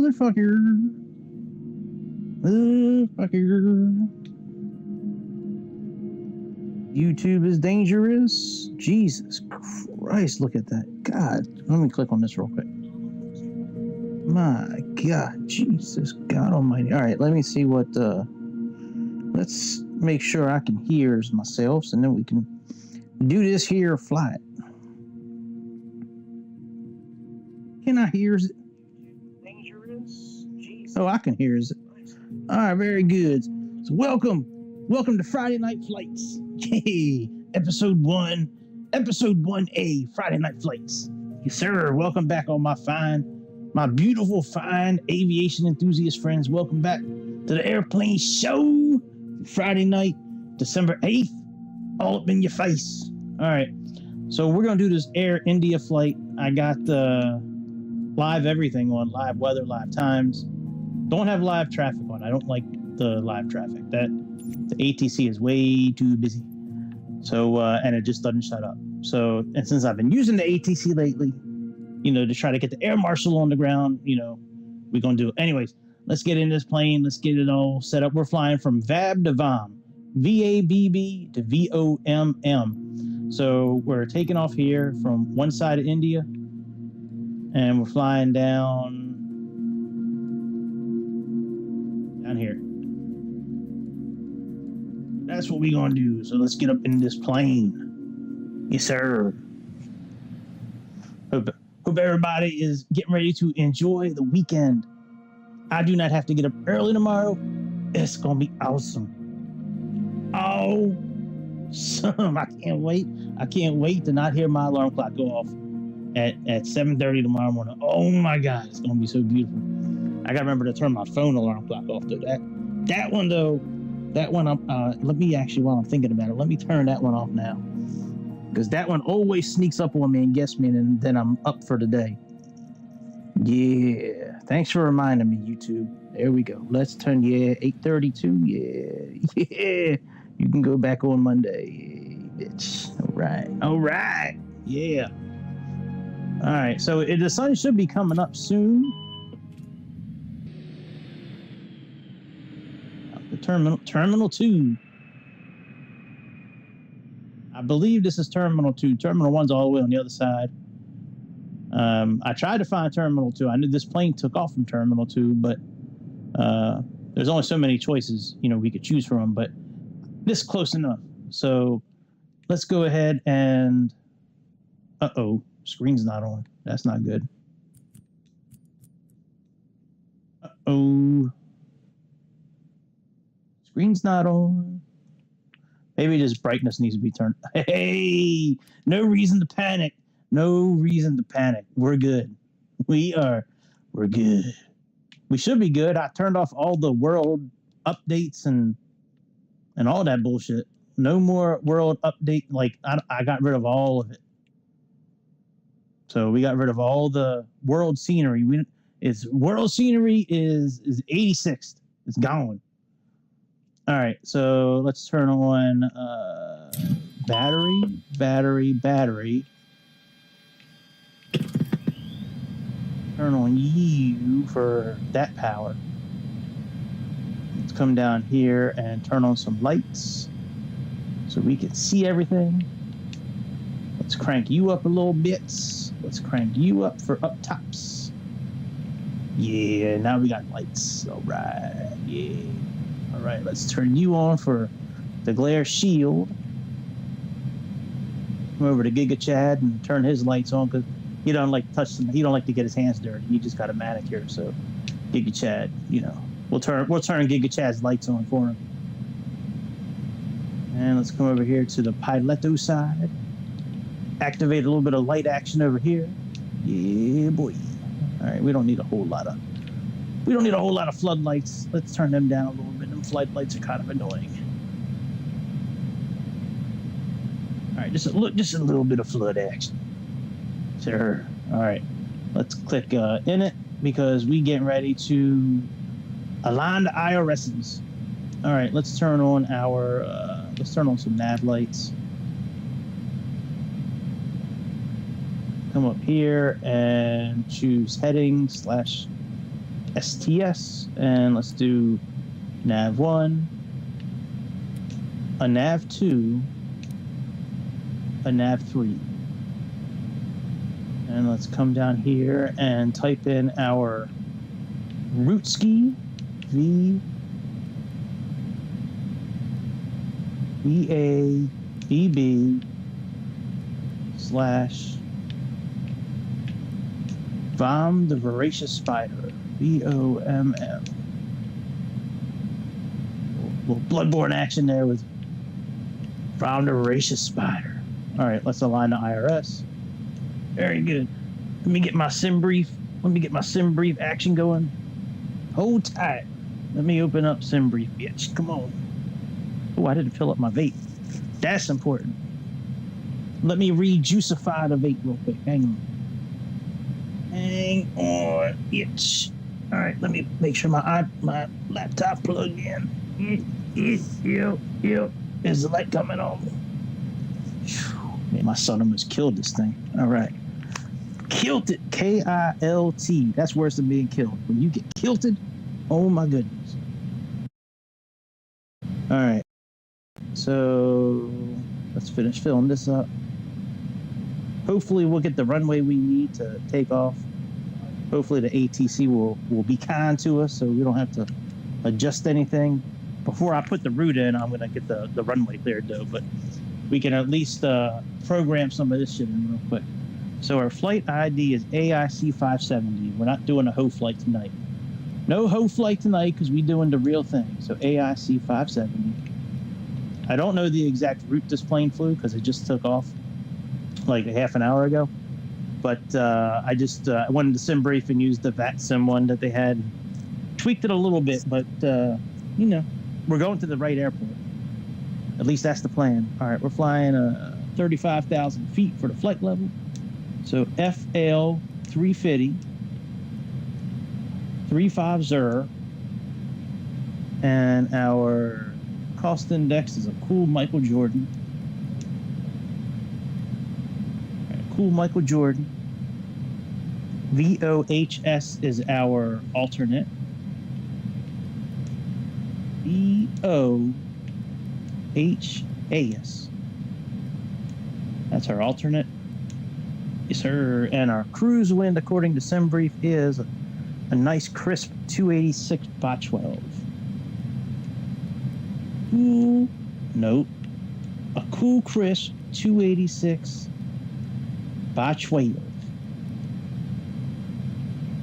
Motherfucker. YouTube is dangerous. Jesus Christ, look at that. God, let me click on this real quick. My God, Jesus, God almighty. All right, let me see what, let's make sure I can hear myself, and then we can do this here flat. Can I hear it? Dangerous. Jesus. Oh, I can hear it. All right, very good. So welcome to Friday Night Flights. Hey, episode 1A, Friday Night Flights. Yes, sir. Welcome back, all my beautiful, fine aviation enthusiast friends. Welcome back to the Airplane Show. Friday night, December 8th. All up in your face. All right. So we're going to do this Air India flight. I got the live everything on, live weather, live times. Don't have live traffic on. I don't like the live traffic. The ATC is way too busy. So, and it just doesn't shut up. So, and since I've been using the ATC lately, to try to get the air marshal on the ground, we're going to do it. Anyways, let's get in this plane. Let's get it all set up. We're flying from VAB to VOM. VABB to VOMM. So we're taking off here from one side of India, and we're flying down here. That's what we're going to do. So let's get up in this plane. Yes, sir. Hope everybody is getting ready to enjoy the weekend. I do not have to get up early tomorrow. It's going to be awesome. Awesome. I can't wait. I can't wait to not hear my alarm clock go off at 7:30 tomorrow morning. Oh my God, it's going to be so beautiful. I got to remember to turn my phone alarm clock off though. That one, let me actually, while I'm thinking about it, let me turn that one off now. Because that one always sneaks up on me and gets me, and then I'm up for the day. Yeah. Thanks for reminding me, YouTube. There we go. Let's turn, 8:32. Yeah. You can go back on Monday, bitch. All right. Yeah. All right. So the sun should be coming up soon. The Terminal 2. I believe this is Terminal 2. Terminal 1's all the way on the other side. I tried to find Terminal 2. I knew this plane took off from Terminal 2, but there's only so many choices, we could choose from, but this is close enough. So let's go ahead and... Uh-oh, screen's not on. That's not good. Uh-oh. Screen's not on. Maybe just brightness needs to be turned. Hey, no reason to panic. No reason to panic. We're good. We're good. We should be good. I turned off all the world updates and all that bullshit. No more world update. I got rid of all of it. So we got rid of all the world scenery. World scenery is 86th. It's gone. All right, so let's turn on battery. Turn on you for that power. Let's come down here and turn on some lights so we can see everything. Let's crank you up a little bit. Let's crank you up for up tops. Yeah, now we got lights. All right, yeah. All right, let's turn you on for the glare shield. Come over to Giga Chad and turn his lights on because he don't like he don't like to get his hands dirty. He just got a manicure, so Giga Chad, we'll turn Giga Chad's lights on for him. And let's come over here to the Piloto side. Activate a little bit of light action over here. Yeah, boy. All right, we don't need a whole lot of floodlights. Let's turn them down a little bit. Them floodlights are kind of annoying. All right, just a little bit of flood action. Sure. All right, let's click in it because we getting ready to align the IRSs. All right, let's turn on some nav lights. Come up here and choose heading / STS, and let's do nav 1, a nav 2, a nav 3. And let's come down here and type in our route ski VABB / Vom the Voracious Spider, VOMM. A little bloodborne action there with Vom the Voracious Spider. All right, let's align the IRS. Very good. Let me get my sim brief. Let me get my sim brief action going. Hold tight. Let me open up sim brief, bitch. Come on. Oh, I didn't fill up my vape. That's important. Let me rejuicify the vape real quick. Hang on. Hang on, bitch. All right, let me make sure my laptop plugged in. Yep. Is the light coming on? Man, my son almost killed this thing. All right. Kilted, K-I-L-T. That's worse than being killed. When you get kilted, oh my goodness. All right. So let's finish filling this up. Hopefully we'll get the runway we need to take off. Hopefully the ATC will be kind to us so we don't have to adjust anything. Before I put the route in, I'm going to get the runway cleared though, but we can at least program some of this shit in real quick. So our flight ID is AIC570. We're not doing a HO flight tonight. No HO flight tonight because we're doing the real thing. So AIC570. I don't know the exact route this plane flew because it just took off like a half an hour ago. But I wanted to sim brief and use the VAT sim one that they had. Tweaked it a little bit, but you know, we're going to the right airport. At least that's the plan. All right, we're flying 35,000 feet for the flight level. So FL 350, 350, and our cost index is a cool Michael Jordan. Right, cool Michael Jordan. VOHS is our alternate. VOHAS. That's our alternate. Yes, sir. And our cruise wind, according to SimBrief, is a nice crisp 286 by 12. Cool. Nope. A cool crisp 286 by 12.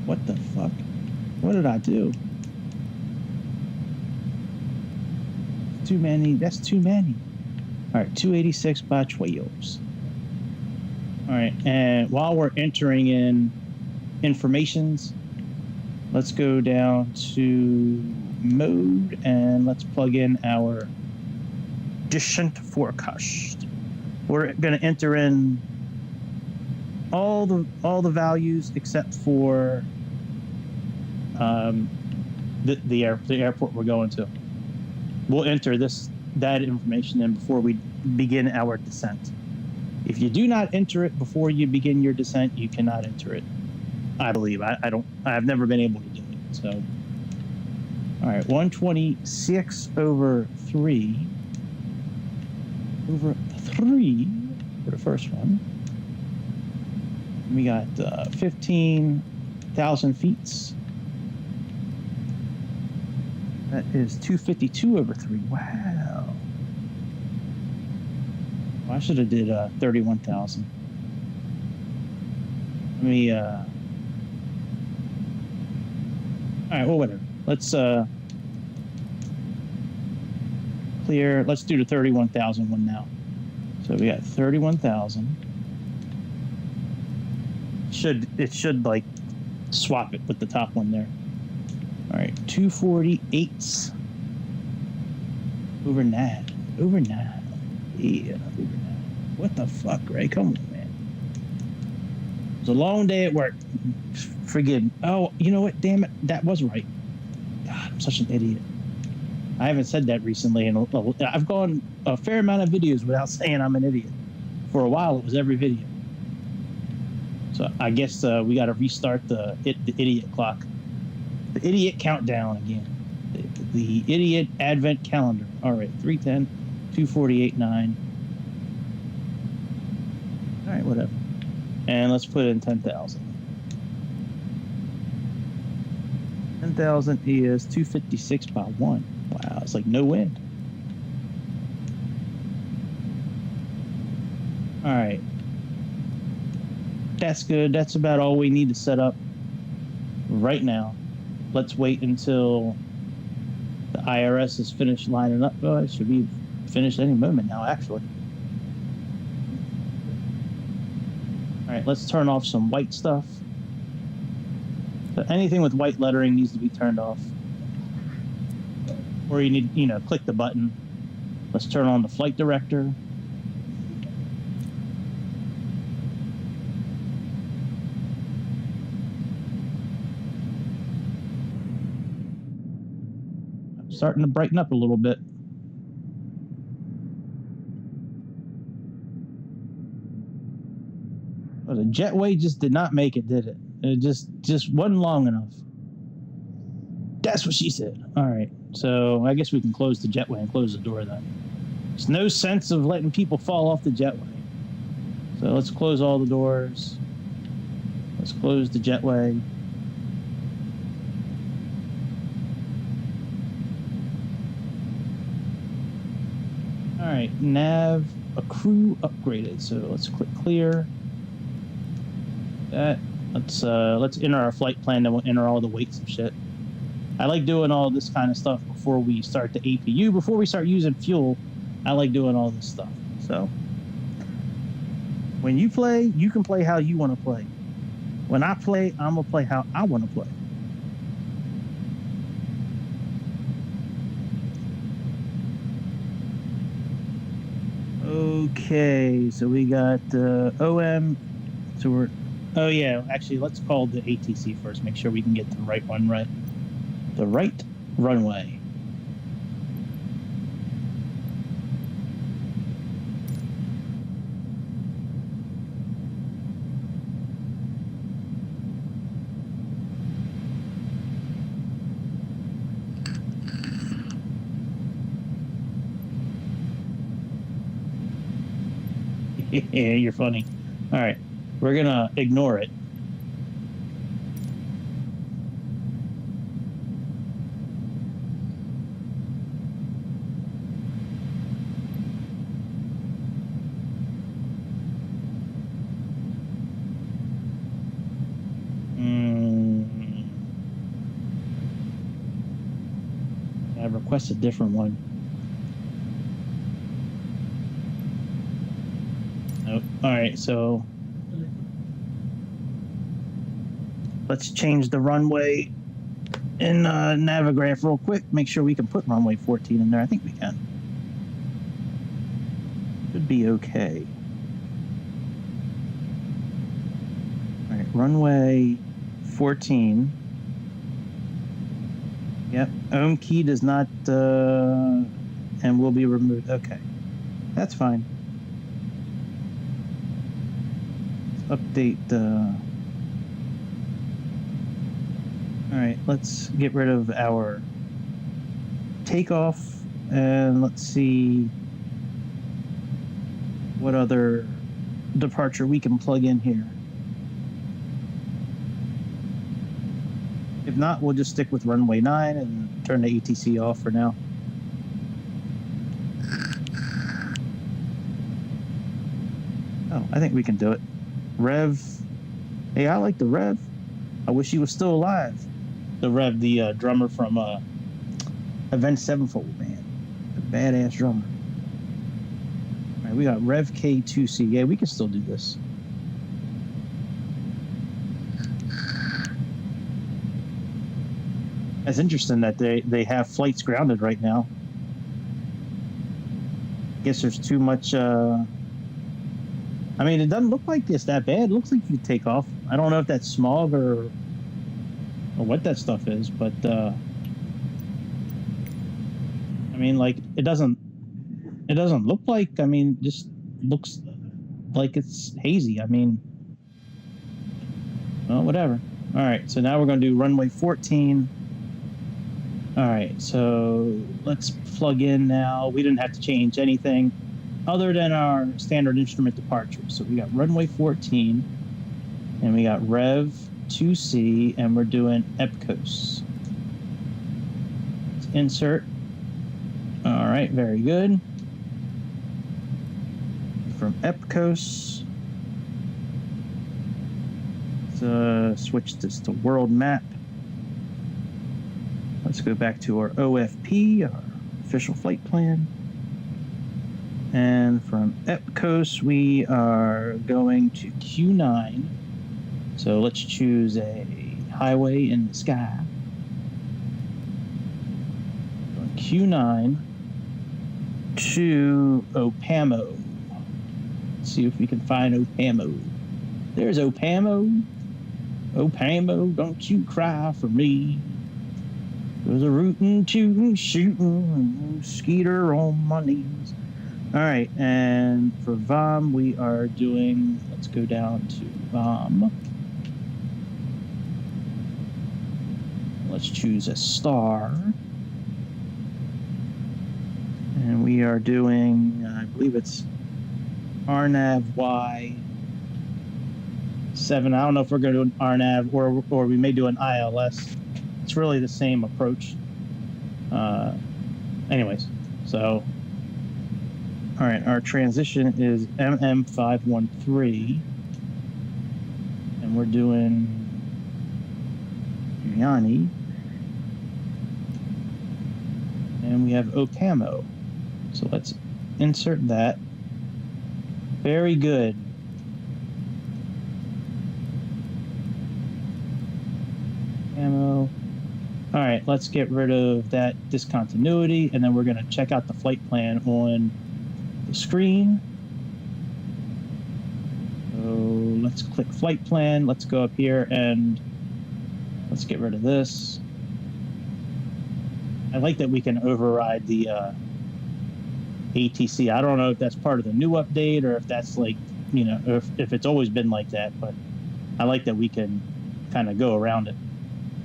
What the fuck? What did I do? Too many. That's too many. All right, 286 by 12s. All right, and while we're entering in informations, let's go down to mode and let's plug in our descent forecast. We're going to enter in all the values except for the airport we're going to. We'll enter that information in before we begin our descent. If you do not enter it before you begin your descent, you cannot enter it. I believe. I've never been able to do it. So, all right, 126 over 3 for the first one. We got 15,000 feet. That is 252 over 3. Wow. Well, I should have did 31,000. Let me all right, well, whatever. Let's clear. Let's do the 31,000 one now. So we got 31,000. It should like swap it with the top one there. All right, 248 over 9. Over 9. Yeah, over 9. What the fuck, Ray? Come on, man. It was a long day at work. Forgive me. Oh, you know what? Damn it. That was right. God, I'm such an idiot. I haven't said that recently. And I've gone a fair amount of videos without saying I'm an idiot. For a while, it was every video. So I guess we got to restart the idiot clock. The idiot countdown again. The idiot advent calendar. All right, 310, 248.9. All right, whatever. And let's put in 10,000. 10,000 is 256 by 1. Wow, it's like no wind. All right. That's good. That's about all we need to set up right now. Let's wait until the IRS is finished lining up. Oh, it should be finished any moment now, actually. All right, let's turn off some white stuff. So anything with white lettering needs to be turned off. Or you need, click the button. Let's turn on the flight director. Starting to brighten up a little bit. Well, the jetway just did not make it, did it? It just wasn't long enough. That's what she said. All right, so I guess we can close the jetway and close the door then. There's no sense of letting people fall off the jetway. So let's close all the doors. Let's close the jetway. All right, nav, a crew upgraded. So let's click clear. That. Let's enter our flight plan, then we'll enter all the weights and shit. I like doing all this kind of stuff before we start the APU. Before we start using fuel, I like doing all this stuff. So when you play, you can play how you want to play. When I play, I'm going to play how I want to play. Okay, so we got OM. So we're... Oh, yeah, actually, let's call the ATC first. Make sure we can get the right one right. The right runway. Yeah, you're funny. All right, we're going to ignore it. I request a different one. Nope. All right, so let's change the runway in Navigraph real quick. Make sure we can put runway 14 in there. I think we can. Should be okay. All right, runway 14. Yep, home key does not, and will be removed. Okay, that's fine. Let's update. All right, let's get rid of our takeoff, and let's see what other departure we can plug in here. If not, we'll just stick with runway 9 and turn the ATC off for now. Oh, I think we can do it. Rev. Hey, I like the Rev. I wish he was still alive. The Rev, the drummer from Avenged Sevenfold, man. The badass drummer. All right, we got Rev K2C. Yeah, we can still do this. It's interesting that they have flights grounded right now. Guess there's too much. I mean, it doesn't look like it's that bad. It looks like you could take off. I don't know if that's smog or what that stuff is, but I mean, like it doesn't look like. I mean, just looks like it's hazy. I mean, well, whatever. All right, so now we're going to do runway 14. All right, so let's plug in now. We didn't have to change anything other than our standard instrument departure. So we got runway 14, and we got Rev 2C, and we're doing EPCOS. Let's insert. All right, very good. From EPCOS, let's switch this to world map. Let's go back to our OFP, our official flight plan. And from EPCOS, we are going to Q9. So let's choose a highway in the sky. Going Q9 to Opamo. Let's see if we can find Opamo. There's Opamo. Opamo, don't you cry for me. There's a rootin', tootin', shootin', skeeter on my knees. All right, and for VOM, we are doing, let's go down to VOM. Let's choose a star. And we are doing, I believe it's RNAV Y7. I don't know if we're going to do an RNAV or we may do an ILS. It's really the same approach. Anyways, so, all right, our transition is MM513, and we're doing Yanni, and we have Opamo. So let's insert that. Very good. Ammo. All right, let's get rid of that discontinuity, and then we're going to check out the flight plan on the screen. So let's click flight plan. Let's go up here and let's get rid of this. I like that we can override the ATC. I don't know if that's part of the new update or if that's like, you know, if it's always been like that, but I like that we can kind of go around it.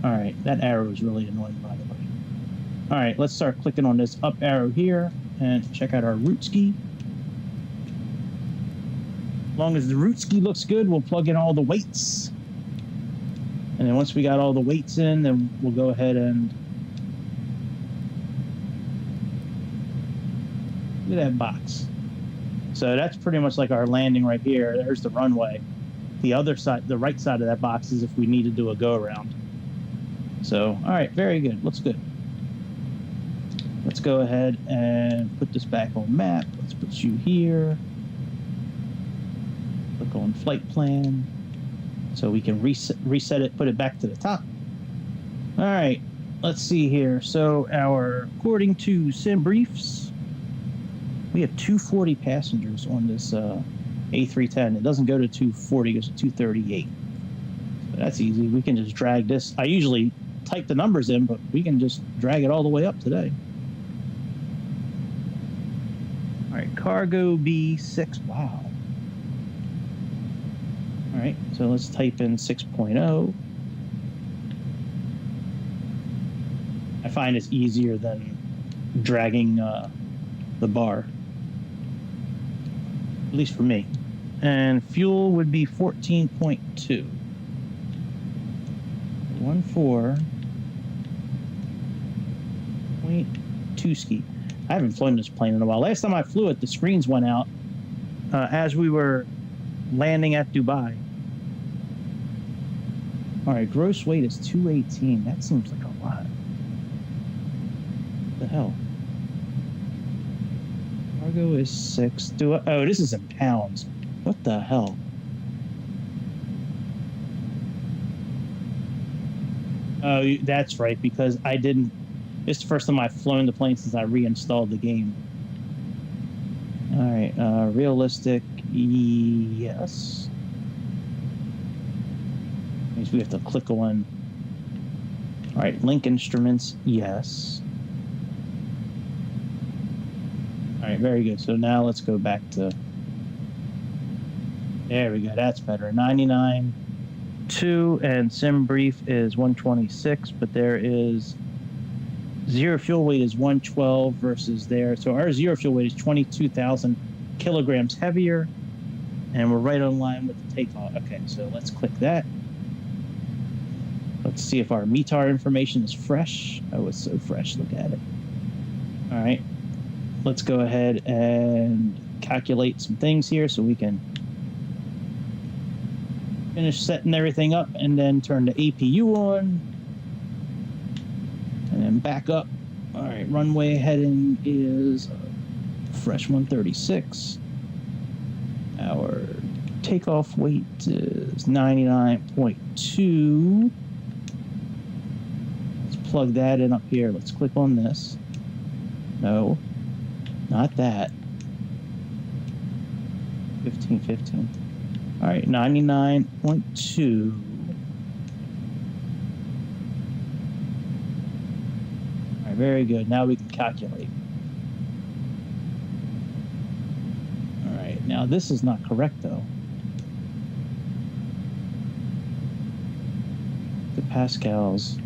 All right, that arrow is really annoying, by the way. All right, let's start clicking on this up arrow here and check out our route ski. As long as the route ski looks good, we'll plug in all the weights. And then once we got all the weights in, then we'll go ahead and look at that box. So that's pretty much like our landing right here. There's the runway. The other side, the right side of that box is if we need to do a go around. So, all right, very good. Looks good. Let's go ahead and put this back on map. Let's put you here. Click on flight plan. So we can reset it, put it back to the top. All right, let's see here. So according to sim briefs, we have 240 passengers on this A310. It doesn't go to 240, it goes to 238. So that's easy. We can just drag this. I usually type the numbers in, but we can just drag it all the way up today. All right, cargo B6. Wow. All right, so let's type in 6.0. I find it's easier than dragging the bar, at least for me. And fuel would be 14.2. 14.2 ski. I haven't flown this plane in a while. Last time I flew it, the screens went out as we were landing at Dubai. All right, gross weight is 218. That seems like a lot. What the hell? Cargo is 6. Oh, this is in pounds. What the hell? Oh, that's right, because I didn't. It's the first time I've flown the plane since I reinstalled the game. All right, realistic, yes. Means we have to click on. All right, link instruments, yes. All right, very good. So now let's go back to. There we go. That's better. 99.2 and sim brief is 126, but there is Zero fuel weight is 112 versus there. So our zero fuel weight is 22,000 kilograms heavier. And we're right on line with the takeoff. Okay, so let's click that. Let's see if our METAR information is fresh. Oh, it's so fresh. Look at it. All right. Let's go ahead and calculate some things here so we can finish setting everything up and then turn the APU on. And then back up. All right, runway heading is fresh 136. Our takeoff weight is 99.2. Let's plug that in up here. Let's click on this. No, not that. 1515. All right, 99.2. All right, very good. Now we can calculate. All right, now this is not correct though. The pascals.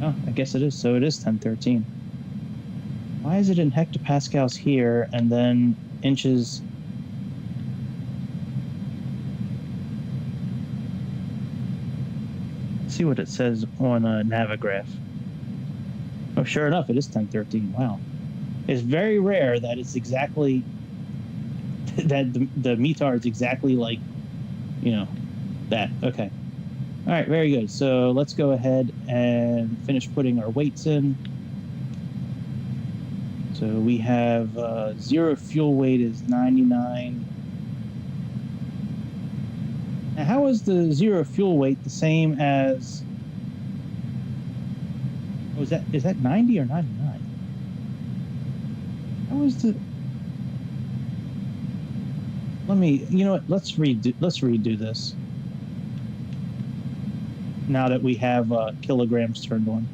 Oh, I guess it is. So it is 1013. Why is it in hectopascals here and then inches? Let's see what it says on a Navigraph. Oh, sure enough, it is 1013. Wow. It's very rare that it's exactly that the METAR is exactly like, you know, that. Okay. All right, very good. So let's go ahead and finish putting our weights in. So we have zero fuel weight is 99. Now, how is the zero fuel weight the same as? Oh, is that 90 or 99? How is the? Let me. You know what? Let's redo this. Now that we have kilograms turned on.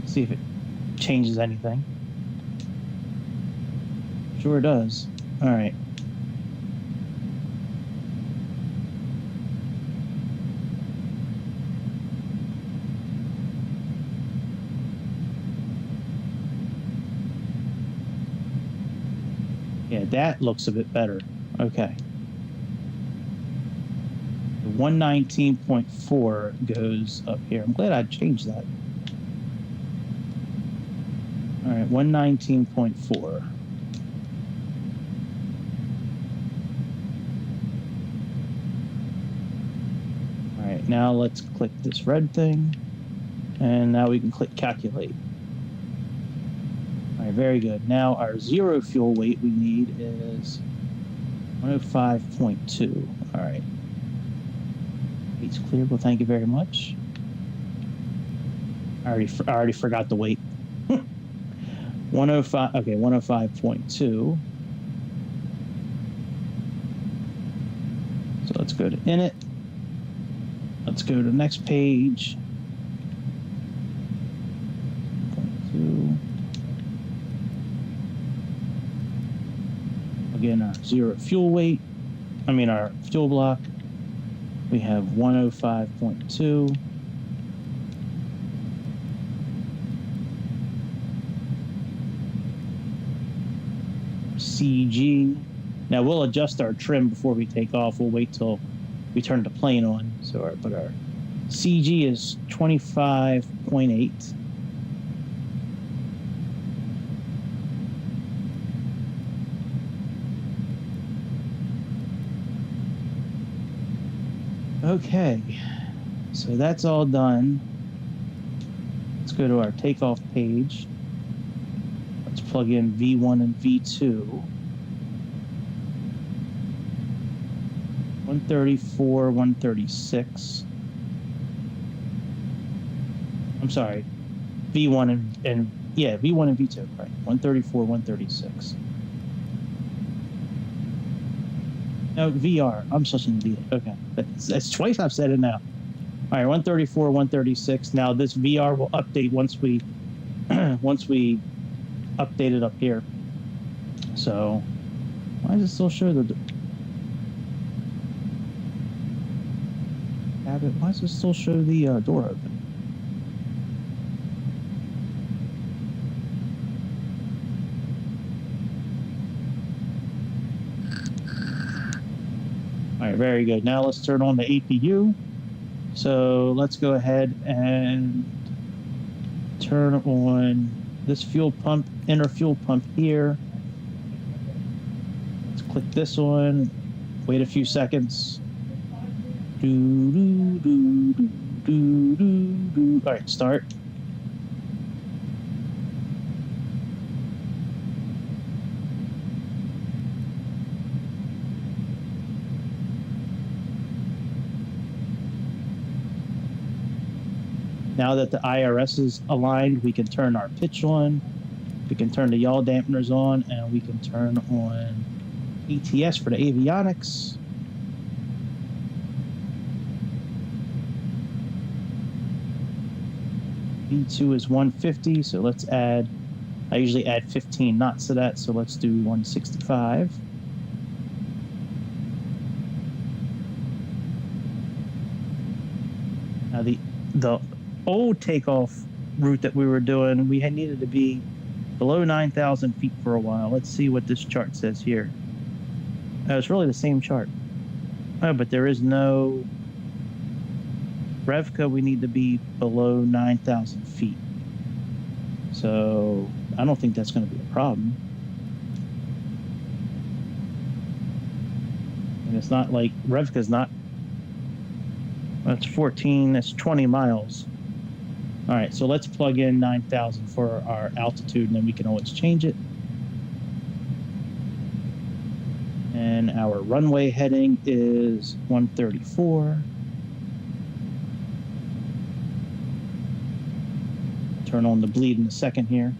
See if it changes anything. Sure does. All right. Yeah, that looks a bit better. Okay. 119.4 goes up here. I'm glad I changed that. All right, 119.4. All right, now let's click this red thing. And now we can click calculate. All right, very good. Now our zero fuel weight we need is 105.2. All right. Weight's clear. Well, thank you very much. I already forgot the weight. 105. Okay, 105.2. So let's go to init. Let's go to the next page. 0.2. Again, our zero fuel weight. I mean our fuel block. We have 105.2. CG. Now we'll adjust our trim before we take off. We'll wait till we turn the plane on. So our CG is 25.8. Okay, so that's all done. Let's go to our takeoff page. Let's plug in V1 and V2. 134, 136. I'm sorry, V1 and yeah, V1 and V2, right? 134, 136. No, VR. I'm such an idiot. Okay. That's twice I've said it now. All right, 134, 136. Now this VR will update once we once we update it up here. So why does it still show the grab it. Why does it still show the door open? All right, very good. Now let's turn on the APU. So let's go ahead and turn on this fuel pump, inner fuel pump here. Let's click this on, wait a few seconds. All right, start. Now that the IRS is aligned, we can turn our pitch on, we can turn the yaw dampeners on, and we can turn on ETS for the avionics. V2 is 150, so let's add, I usually add 15 knots to that, so let's do 165. Now the old takeoff route that we were doing, we had needed to be below 9,000 feet for a while. Let's see what this chart says here. It's really the same chart. Oh, but there is no Revca. We need to be below 9,000 feet. So I don't think that's going to be a problem. And it's not like Revca's not. That's 14. That's 20 miles. All right, so let's plug in 9,000 for our altitude, and then we can always change it. And our runway heading is 134. Turn on the bleed in a second here.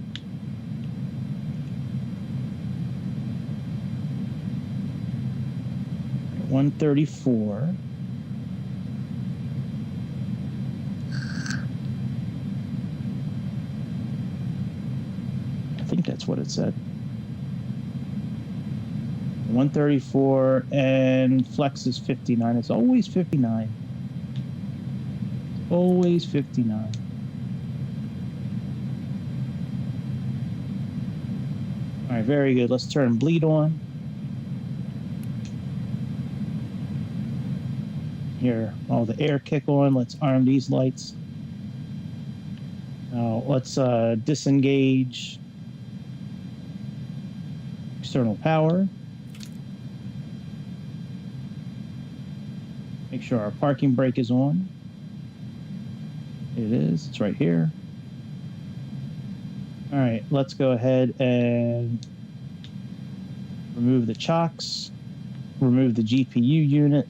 Right, 134. I think that's what it said. 134, and flex is 59. It's always 59. Always 59. All right, very good. Let's turn bleed on. Here, all the air kick on. Let's arm these lights. Now let's disengage external power. Make sure our parking brake is on. It is. It's right here. All right, let's go ahead and remove the chocks, remove the GPU unit,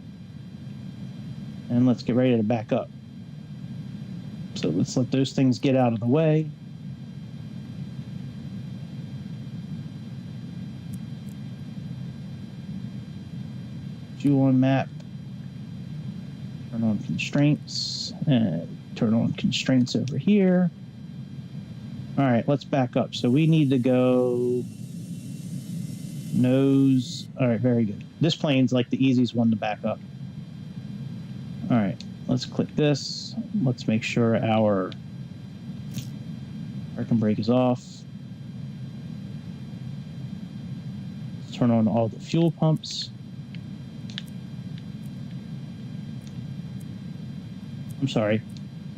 and let's get ready to back up. So let's let those things get out of the way. Fuel on map. Turn on constraints, and turn on constraints over here. All right, let's back up. So we need to go nose. All right, very good. This plane's like the easiest one to back up. All right, let's click this. Let's make sure our parking brake is off. Let's turn on all the fuel pumps. I'm sorry.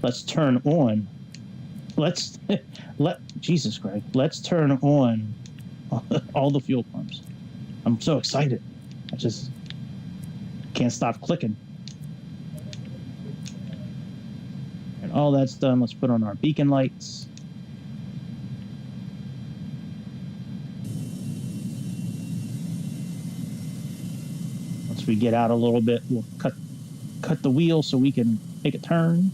Let's turn on. Jesus Christ. Let's turn on all the fuel pumps. I'm so excited. I just can't stop clicking. And all that's done. Let's put on our beacon lights. Once we get out a little bit, we'll cut the wheel so we can make a turn.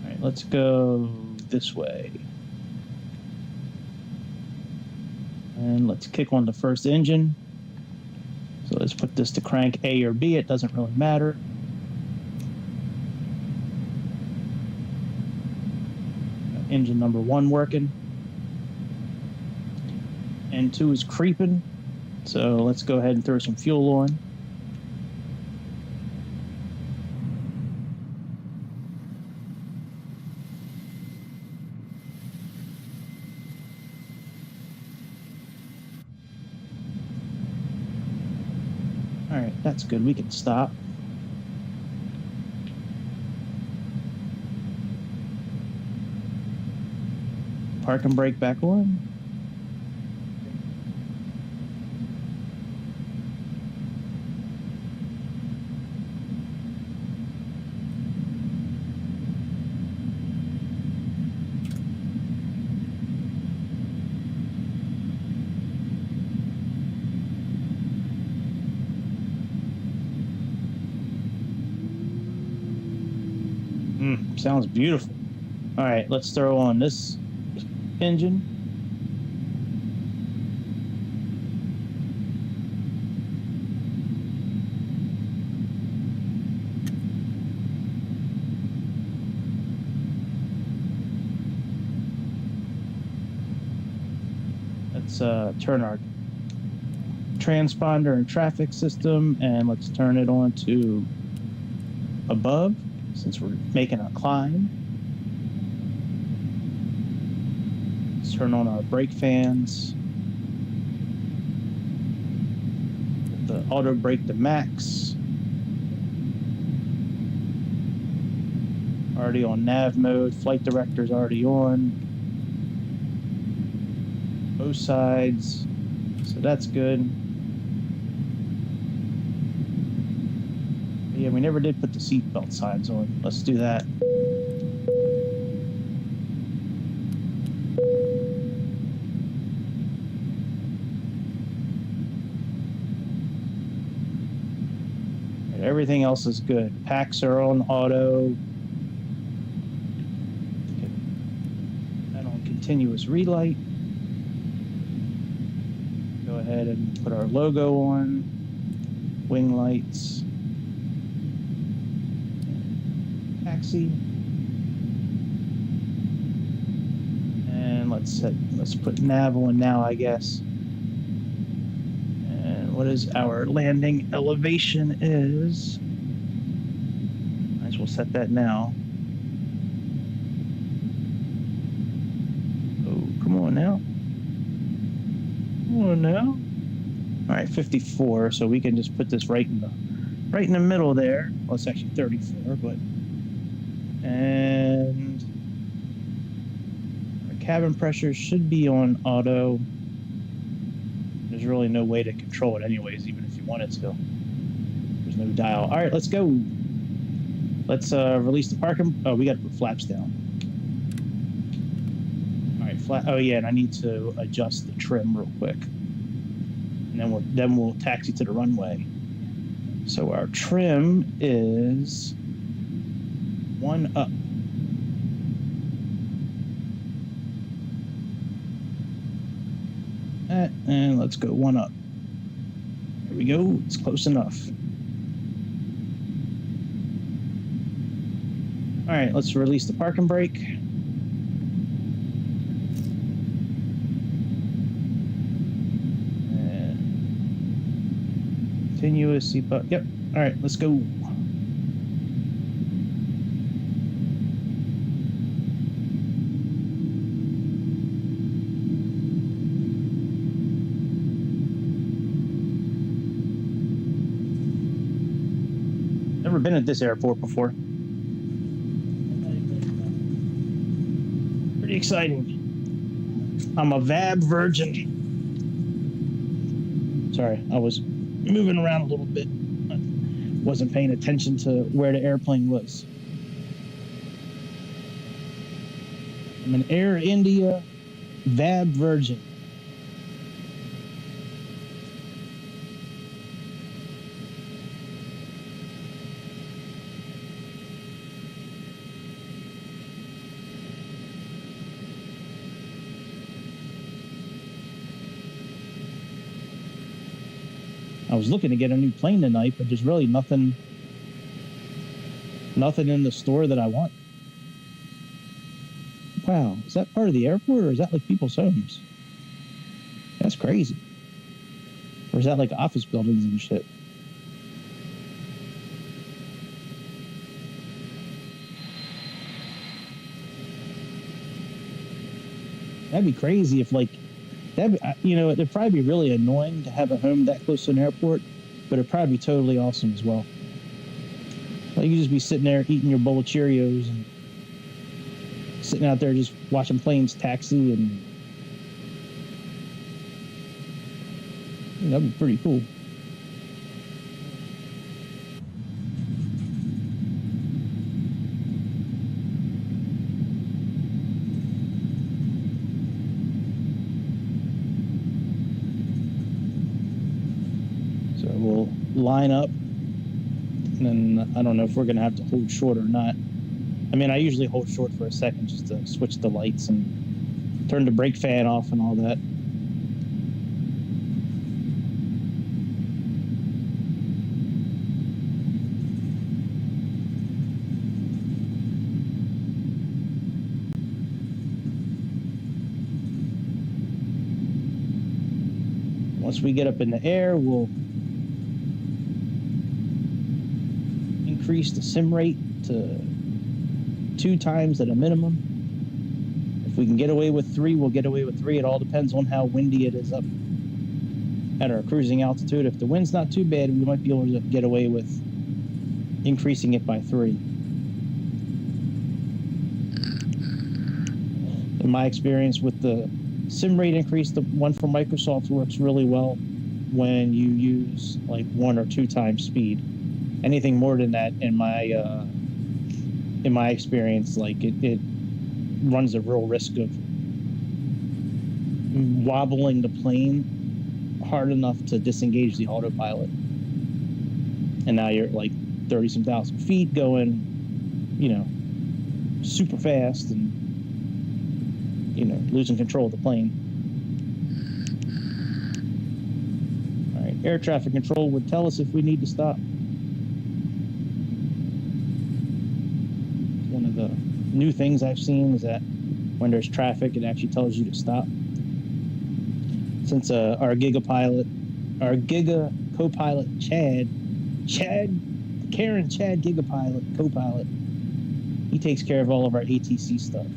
All right, let's go this way. And let's kick on the first engine. So let's put this to crank A or B. It doesn't really matter. Got engine number 1 working. N2 is creeping. So let's go ahead and throw some fuel on. All right, that's good. We can stop. Park and brake back on. Sounds beautiful. All right, let's throw on this engine. Let's turn our transponder and traffic system, and let's turn it on to above since we're making a climb. Let's turn on our brake fans. Put the auto brake to max. Already on nav mode. Flight director's already on. Both sides. So that's good. Yeah, we never did put the seatbelt signs on. Let's do that. And everything else is good. Packs are on auto. And on continuous relight. Go ahead and put our logo on. Wing lights. Taxi. And let's put nav on now, I guess. And what is our landing elevation is? Might as well set that now. Oh, come on now. Come on now. All right, 54. So we can just put this right in the middle there. Well, it's actually 34, but. And our cabin pressure should be on auto. There's really no way to control it anyways, even if you wanted to. There's no dial. All right, let's go. Let's release the parking. Oh, we got to put flaps down. All right, flat. Oh yeah, and I need to adjust the trim real quick, and then we'll taxi to the runway. So our trim is 1 up. And let's go 1 up. Here we go. It's close enough. All right, let's release the parking brake. And continuous seatbelt. Yep. All right, let's go. Never been at this airport before. Pretty exciting. I'm a VAB virgin. Sorry, I was moving around a little bit. I wasn't paying attention to where the airplane was. I'm an Air India VAB virgin. I was looking to get a new plane tonight, but there's really nothing in the store that I want. Wow, is that part of the airport, or is that like people's homes? That's crazy. Or is that like office buildings and shit? That'd be crazy if like, it'd probably be really annoying to have a home that close to an airport, but it'd probably be totally awesome as well. Like, you could just be sitting there eating your bowl of Cheerios and sitting out there just watching planes taxi, and that'd be pretty cool. So we'll line up, and then I don't know if we're going to have to hold short or not. I mean, I usually hold short for a second just to switch the lights and turn the brake fan off and all that. Once we get up in the air, we'll increase the sim rate to 2 times at a minimum. If we can get away with 3, we'll get away with 3. It all depends on how windy it is up at our cruising altitude. If the wind's not too bad, we might be able to get away with increasing it by 3. In my experience with the sim rate increase, the one from Microsoft works really well when you use like 1 or 2 times speed. Anything more than that, in my experience, like it runs a real risk of wobbling the plane hard enough to disengage the autopilot. And now you're like 30-some thousand feet going, super fast, and losing control of the plane. All right, air traffic control would tell us if we need to stop. One of the new things I've seen is that when there's traffic, it actually tells you to stop. Since our Giga co-pilot Chad Giga co-pilot, he takes care of all of our ATC stuff.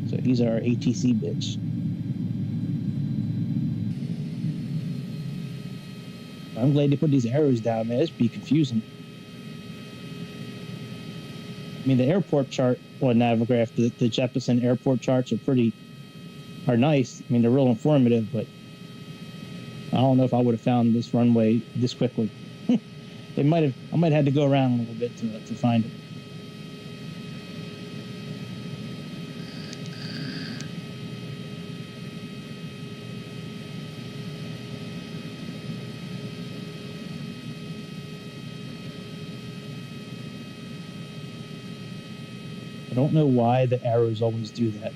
So he's our ATC bitch. I'm glad they put these arrows down, man. It's be confusing. I mean, the airport chart on Navigraph, the Jeppesen airport charts are nice. I mean, they're real informative, but I don't know if I would have found this runway this quickly. I might have had to go around a little bit to find it. I don't know why the arrows always do that.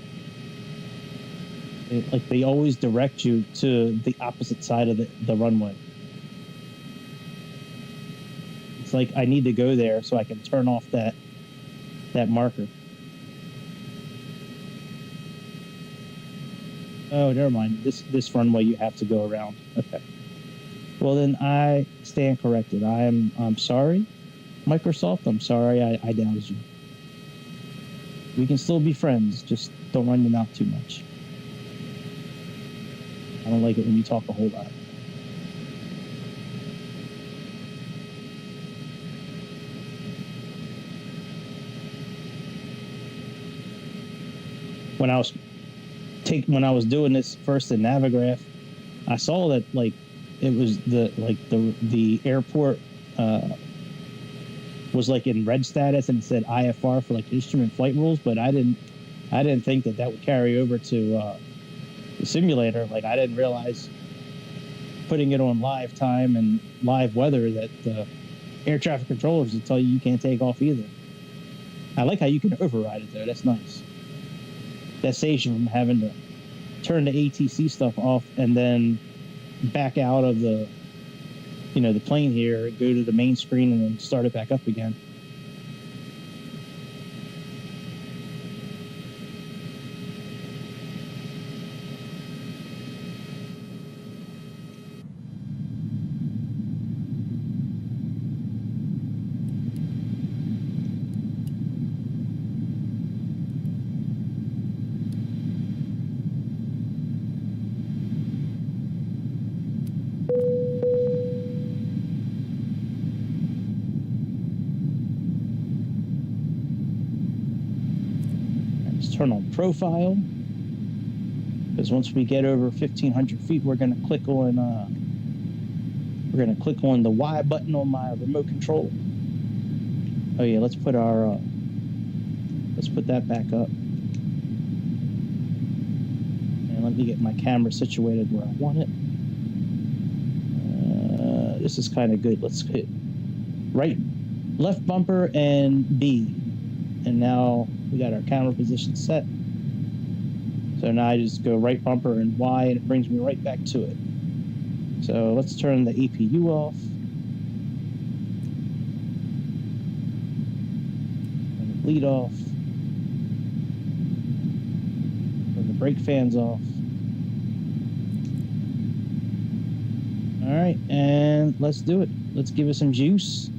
They always direct you to the opposite side of the runway. It's like I need to go there so I can turn off that marker. Oh, never mind. This runway you have to go around. Okay. Well, then I stand corrected. I'm sorry, Microsoft. I'm sorry I doubted you. We can still be friends. Just don't run your mouth too much. I don't like it when you talk a whole lot. When I was doing this first in Navigraph, I saw that it was the airport was in red status, and it said IFR for instrument flight rules, but I didn't think that would carry over to the simulator. I didn't realize putting it on live time and live weather that the air traffic controllers will tell you can't take off either. I like how you can override it though. That's nice. That saves you from having to turn the ATC stuff off and then back out of the plane here, go to the main screen, and then start it back up again. turn on profile, because once we get over 1,500 feet, we're going to click on the Y button on my remote control. Oh yeah, let's put that back up. And let me get my camera situated where I want it. This is kind of good. Let's hit left bumper and B. And now we got our camera position set. So now I just go right bumper and Y, and it brings me right back to it. So let's turn the APU off. And the bleed off. And the brake fans off. All right, and let's do it. Let's give it some juice.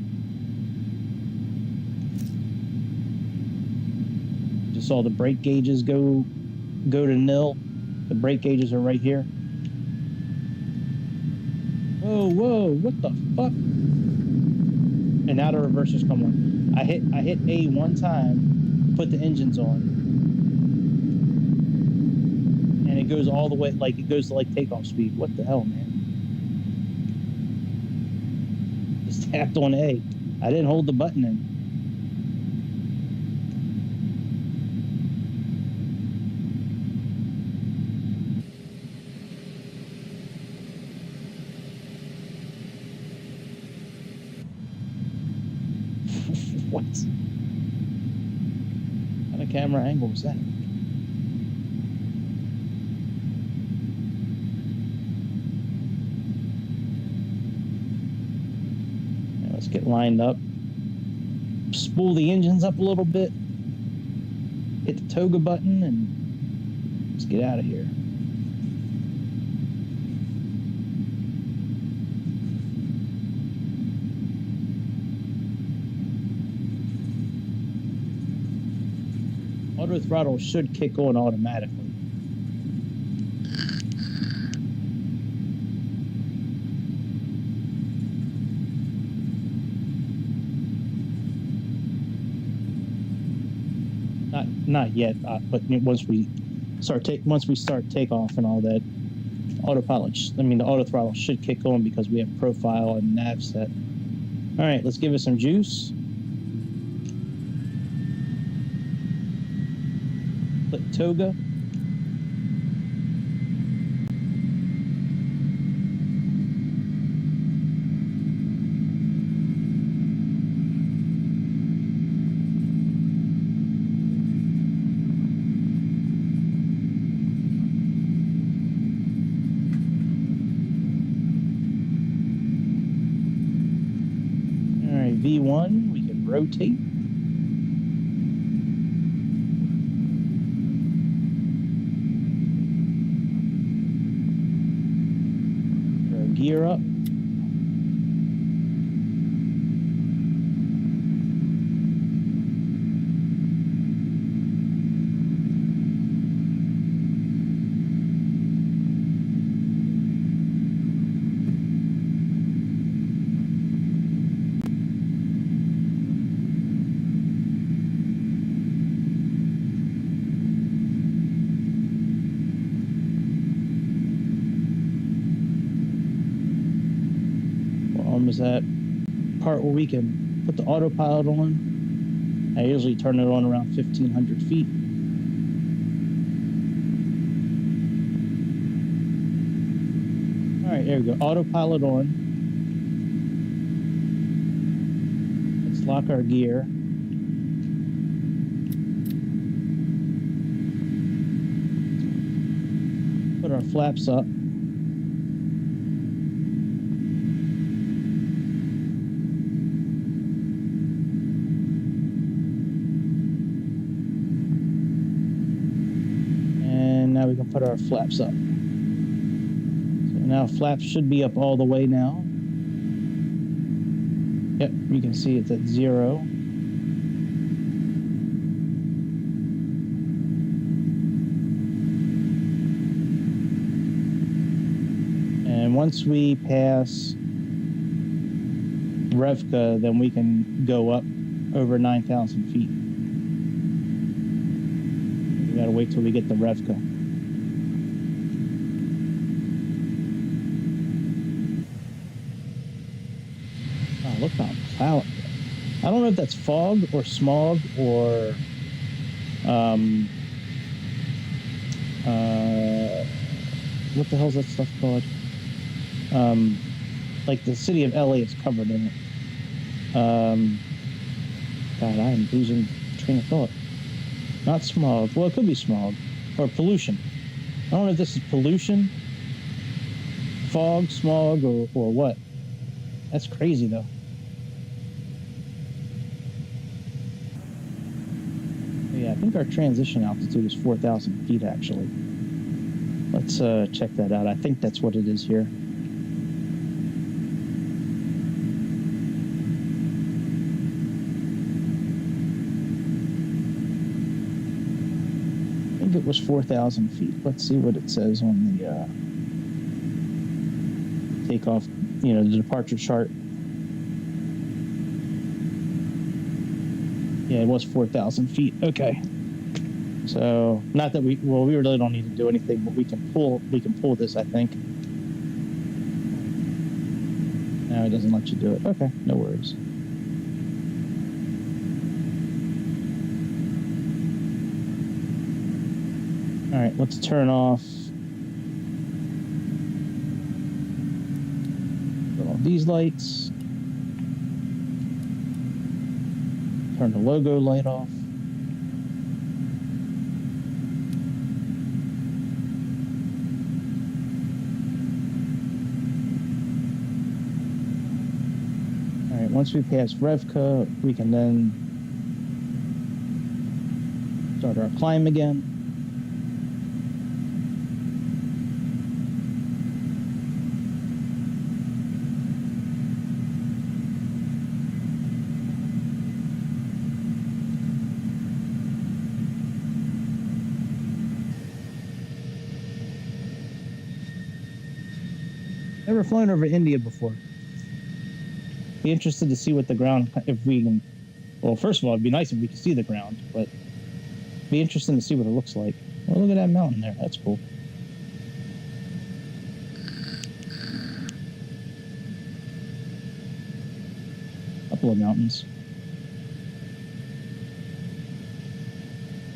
Just saw the brake gauges go to nil. The brake gauges are right here. Whoa, what the fuck? And now the reversers come on. I hit A one time, put the engines on. And it goes all the way, like it goes to like takeoff speed. What the hell, man? Just tapped on A. I didn't hold the button in. What kind of camera angle was that? Now let's get lined up. Spool the engines up a little bit. Hit the toga button and let's get out of here. Auto throttle should kick on automatically. Not yet, but once we start takeoff and all that, the auto throttle should kick on because we have profile and nav set. All right, let's give it some juice. Click toga. All right, V1, we can rotate. Gear up. Almost that part where we can put the autopilot on. I usually turn it on around 1,500 feet. All right, there we go. Autopilot on. Let's lock our gear. Put our flaps up. Now we can put our flaps up. So now flaps should be up all the way now. Yep, you can see it's at 0. And once we pass Revka, then we can go up over 9,000 feet. gotta wait till we get the Revka. Oh, look how cloud. I don't know if that's fog or smog or what the hell's that stuff called? Like the city of LA is covered in it. God, I am losing train of thought. Not smog. Well, it could be smog or pollution. I don't know if this is pollution, fog, smog, or what. That's crazy though. Yeah, I think our transition altitude is 4,000 feet actually. Let's check that out. I think that's what it is here. I think it was 4,000 feet. Let's see what it says on the takeoff, the departure chart. Yeah, it was 4,000 feet. Okay. So, not that we really don't need to do anything, but we can pull this, I think. No, it doesn't let you do it. Okay, no worries. All right, let's turn off these lights. Turn the logo light off. All right, once we pass Revka, we can then start our climb again. Never flown over India before. Be interested to see what the ground, if we can. Well, first of all, it'd be nice if we could see the ground, but be interesting to see what it looks like. Well, look at that mountain there. That's cool. Couple of mountains.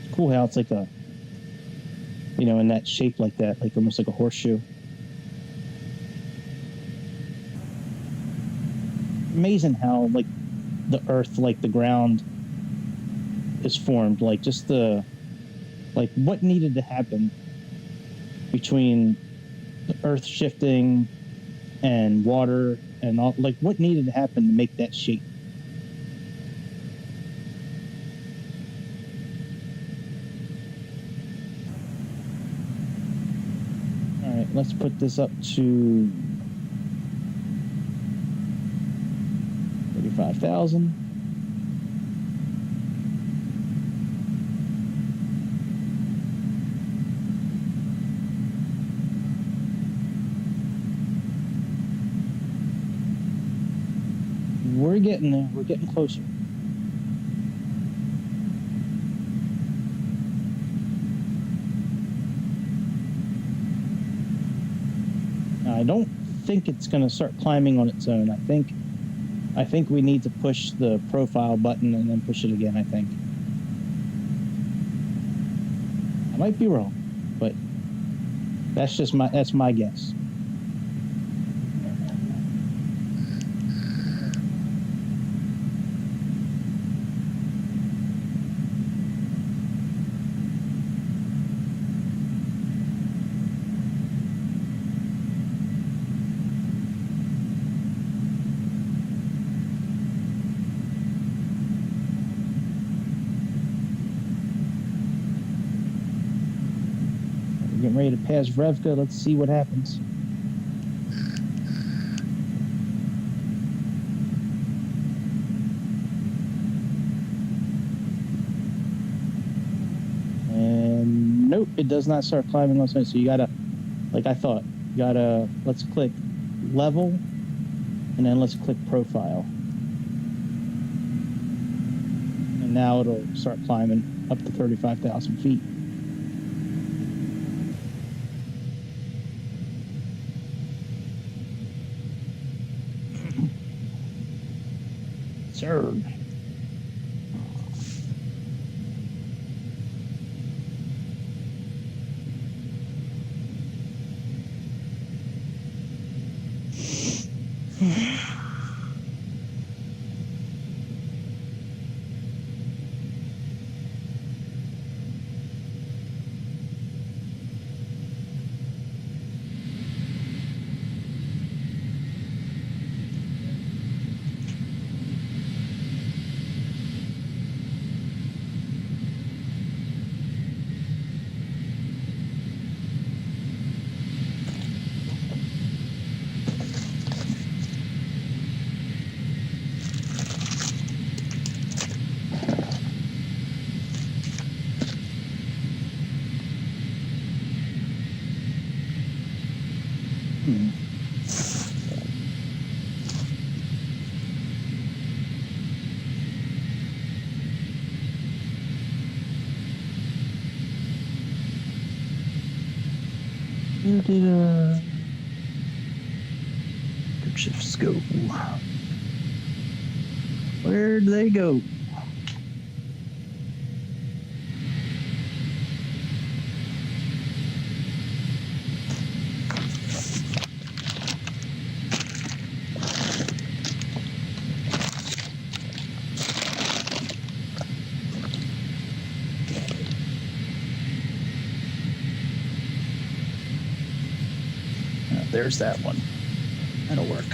It's cool how it's like a, in that shape like that, like almost like a horseshoe. Amazing how like the earth, like the ground is formed, like just what needed to happen between the earth shifting and water and all, like what needed to happen to make that shape. All right, let's put this up to 35,000. We're getting there. We're getting closer. Now, I don't think it's going to start climbing on its own. I think we need to push the profile button and then push it again, I think. I might be wrong, but that's my guess. Getting ready to pass Revka. Let's see what happens. And nope, it does not start climbing on its own. So you gotta, like I thought, let's click level and then let's click profile. And now it'll start climbing up to 35,000 feet. sir. Where did Msfs go? Where'd they go? There's that one. That'll work.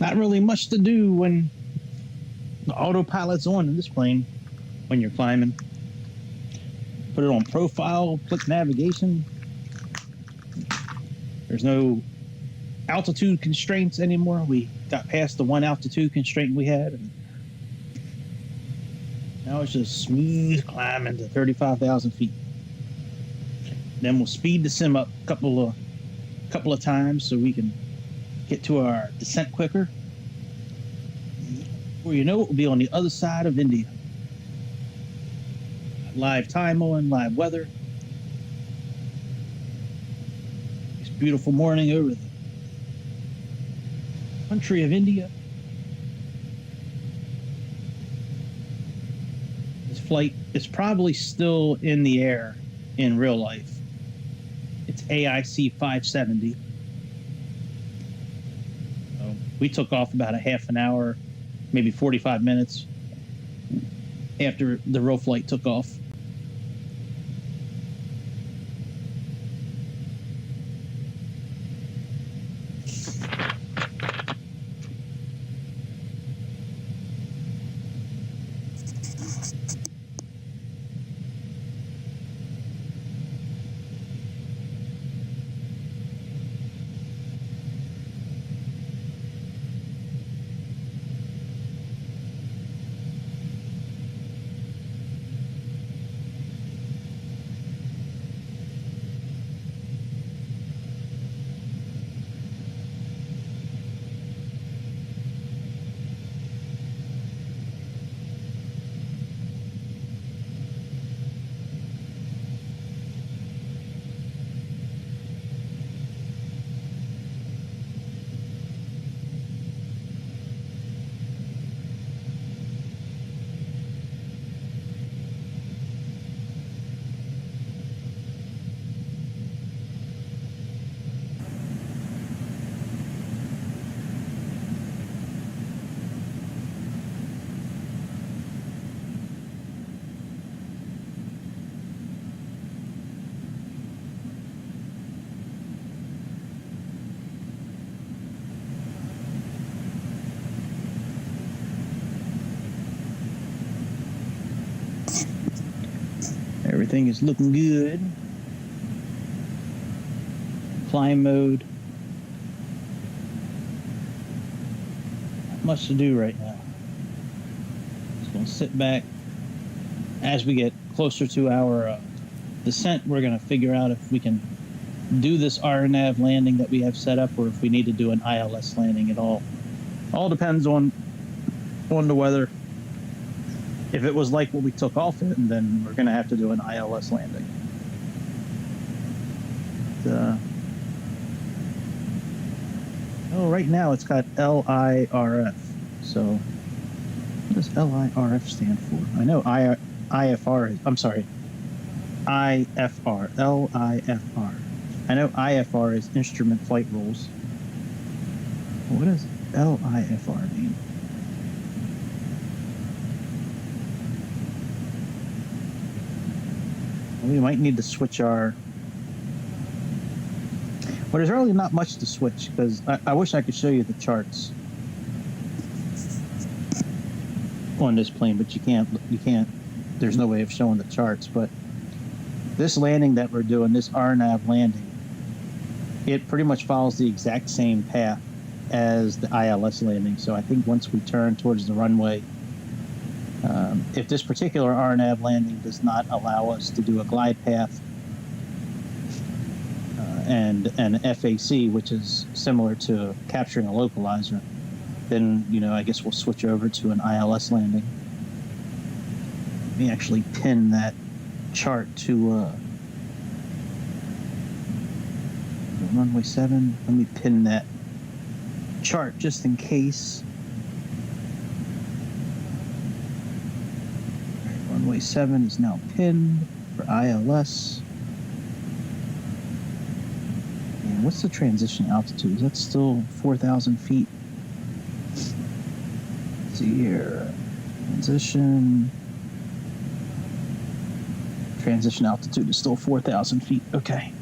Not really much to do when the autopilot's on in this plane when you're climbing. Put it on profile, click navigation. There's no altitude constraints anymore. We got past the one altitude constraint we had. And now it's just smooth climbing to 35,000 feet. Then we'll speed the sim up a couple of times so we can get to our descent quicker. Before you know it, we'll be on the other side of India. Live time on, live weather. It's a beautiful morning over the country of India. This flight is probably still in the air in real life. It's AIC570. So we took off about a half an hour, maybe 45 minutes after the real flight took off. Everything is looking good. Flying mode. Not much to do right now. Just gonna sit back. As we get closer to our descent, we're gonna figure out if we can do this RNAV landing that we have set up, or if we need to do an ILS landing at all. All depends on the weather. If it was like what we took off it, then we're going to have to do an ILS landing. Right now it's got LIRF. So what does LIRF stand for? I know IFR is, I'm sorry, IFR, LIFR. I know IFR is instrument flight rules. What does LIFR mean? We might need to switch our... Well, there's really not much to switch, because I wish I could show you the charts on this plane, but you can't. There's no way of showing the charts. But this landing that we're doing, this RNAV landing, it pretty much follows the exact same path as the ILS landing. So I think once we turn towards the runway, if this particular RNAV landing does not allow us to do a glide path and an FAC, which is similar to capturing a localizer, then, I guess we'll switch over to an ILS landing. Let me actually pin that chart to runway 7. Let me pin that chart just in case. Runway 7 is now pinned for ILS. And what's the transition altitude? Is that still 4,000 feet? Let's see here. Transition altitude is still 4,000 feet. Okay.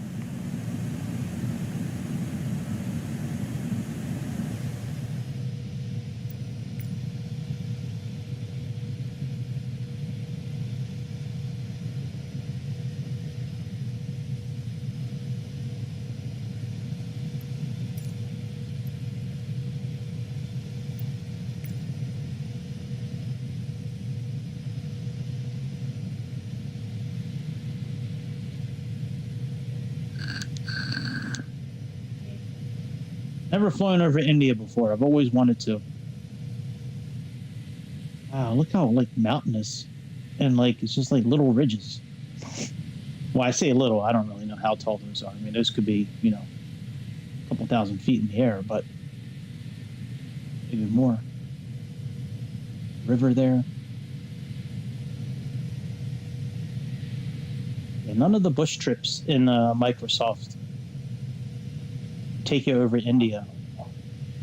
Never flown over India before. I've always wanted to. Wow, look how like mountainous, and like it's just like little ridges. Well, I say little. I don't really know how tall those are. I mean, those could be, you know, a couple thousand feet in the air, but maybe more. River there. Yeah, none of the bush trips in Microsoft take you over India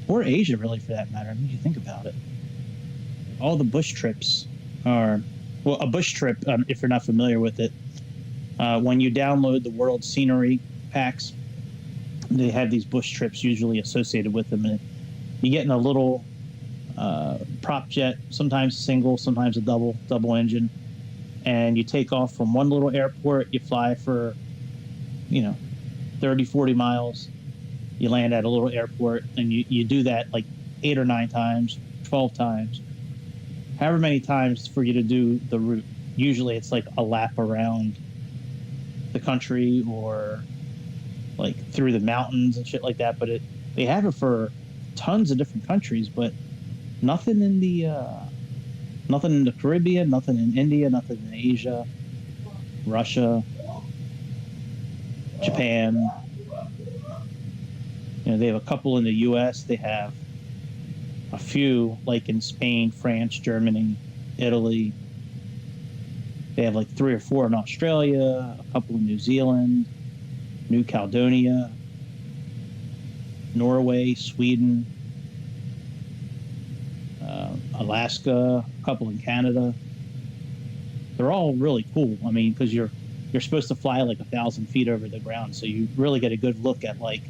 or Asia, really, for that matter. When you think about it, all the bush trips are, well, a bush trip, if you're not familiar with it, when you download the world scenery packs, they have these bush trips usually associated with them, and you get in a little prop jet, sometimes single, sometimes a double engine, and you take off from one little airport. You fly for, you know, 30, 40 miles. You land at a little airport, and you do that like 8 or 9 times, 12 times, however many times for you to do the route. Usually it's like a lap around the country or like through the mountains and shit like that. But they have it for tons of different countries, but nothing in the Caribbean, nothing in India, nothing in Asia, Russia, Japan. You know, they have a couple in the U.S. They have a few like in Spain, France, Germany, Italy. They have like 3 or 4 in Australia, a couple in New Zealand, New Caledonia, Norway, Sweden, Alaska, a couple in Canada. They're all really cool. I mean, because you're supposed to fly like 1,000 feet over the ground, so you really get a good look at like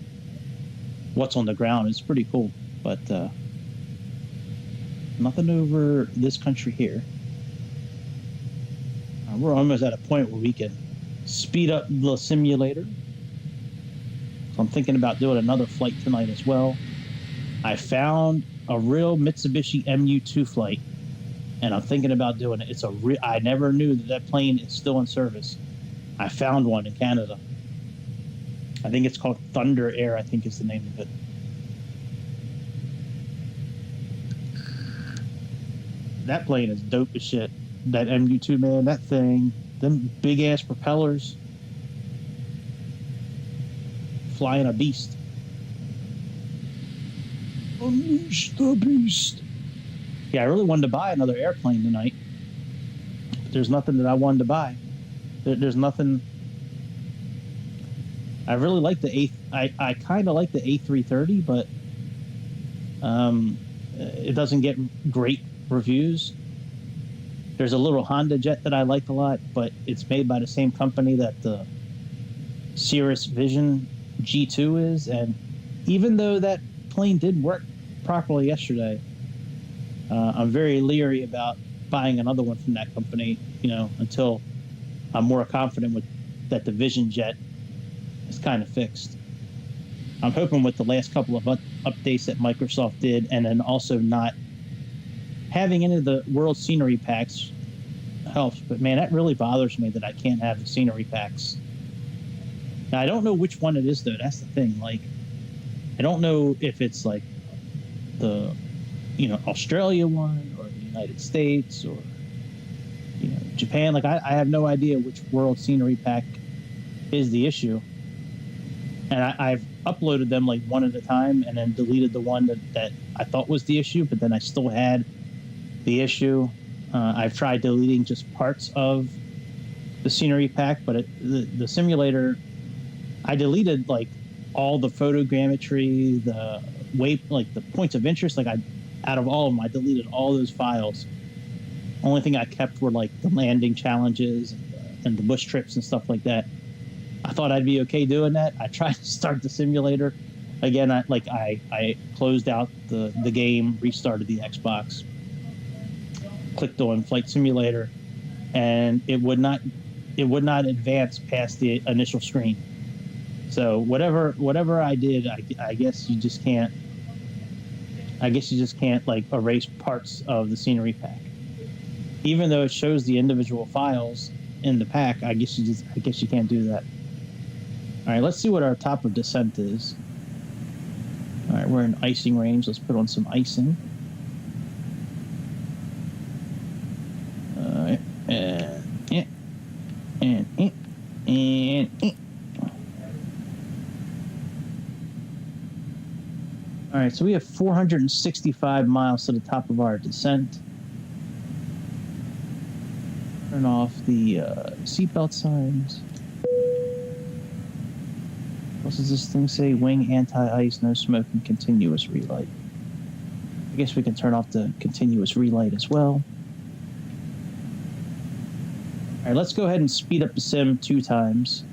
what's on the ground. It's pretty cool, but nothing over this country here. We're almost at a point where we can speed up the simulator. So I'm thinking about doing another flight tonight as well. I found a real Mitsubishi MU2 flight, and I'm thinking about doing it. I never knew that plane is still in service. I found one in Canada. I think it's called Thunder Air, I think is the name of it. That plane is dope as shit. That MU2, man, that thing, them big ass propellers, flying a beast. Unleash the beast. Yeah, I really wanted to buy another airplane tonight, but there's nothing that I wanted to buy. There's nothing. I really like I kind of like the A330, but it doesn't get great reviews. There's a little Honda jet that I like a lot, but it's made by the same company that the Cirrus Vision G2 is, and even though that plane did work properly yesterday, I'm very leery about buying another one from that company, you know, until I'm more confident with that the Vision jet is kind of fixed. I'm hoping with the last couple of updates that Microsoft did, and then also not having any of the world scenery packs helps, but man, that really bothers me that I can't have the scenery packs. Now, I don't know which one it is, though. That's the thing. Like, I don't know if it's like the, you know, Australia one or the United States or, you know, Japan. Like, I have no idea which world scenery pack is the issue. And I've uploaded them like one at a time and then deleted the one that I thought was the issue, but then I still had the issue. I've tried deleting just parts of the scenery pack, but the simulator, I deleted like all the photogrammetry, the like the points of interest. Like out of all of them, I deleted all those files. Only thing I kept were like the landing challenges and the bush trips and stuff like that. I thought I'd be okay doing that. I tried to start the simulator again. I closed out the game, restarted the Xbox, clicked on Flight Simulator, and it would not advance past the initial screen. So whatever I did, I guess you just can't. I guess you just can't like erase parts of the scenery pack, even though it shows the individual files in the pack. I guess you can't do that. All right, let's see what our top of descent is. All right, All right, we're in icing range. Let's put on some icing. All right, and. All right, so we have 465 miles to the top of our descent. Turn off the seatbelt signs. What does this thing say? Wing anti-ice, no smoking, continuous relight. I guess we can turn off the continuous relight as well. All right, let's go ahead and speed up the sim 2 times.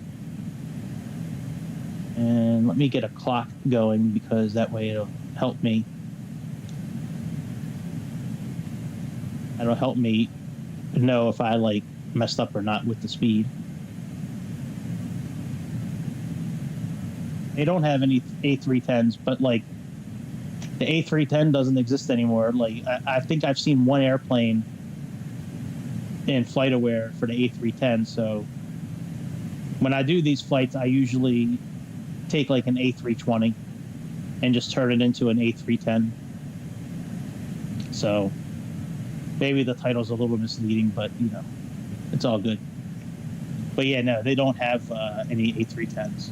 And let me get a clock going because that way it'll help me. It'll help me know if I like messed up or not with the speed. They don't have any A310s, but like the A310 doesn't exist anymore. Like I think I've seen one airplane in FlightAware for the A310. So when I do these flights, I usually take like an A320 and just turn it into an A310. So maybe the title's a little misleading, but you know, it's all good. But yeah, no, they don't have any A310s.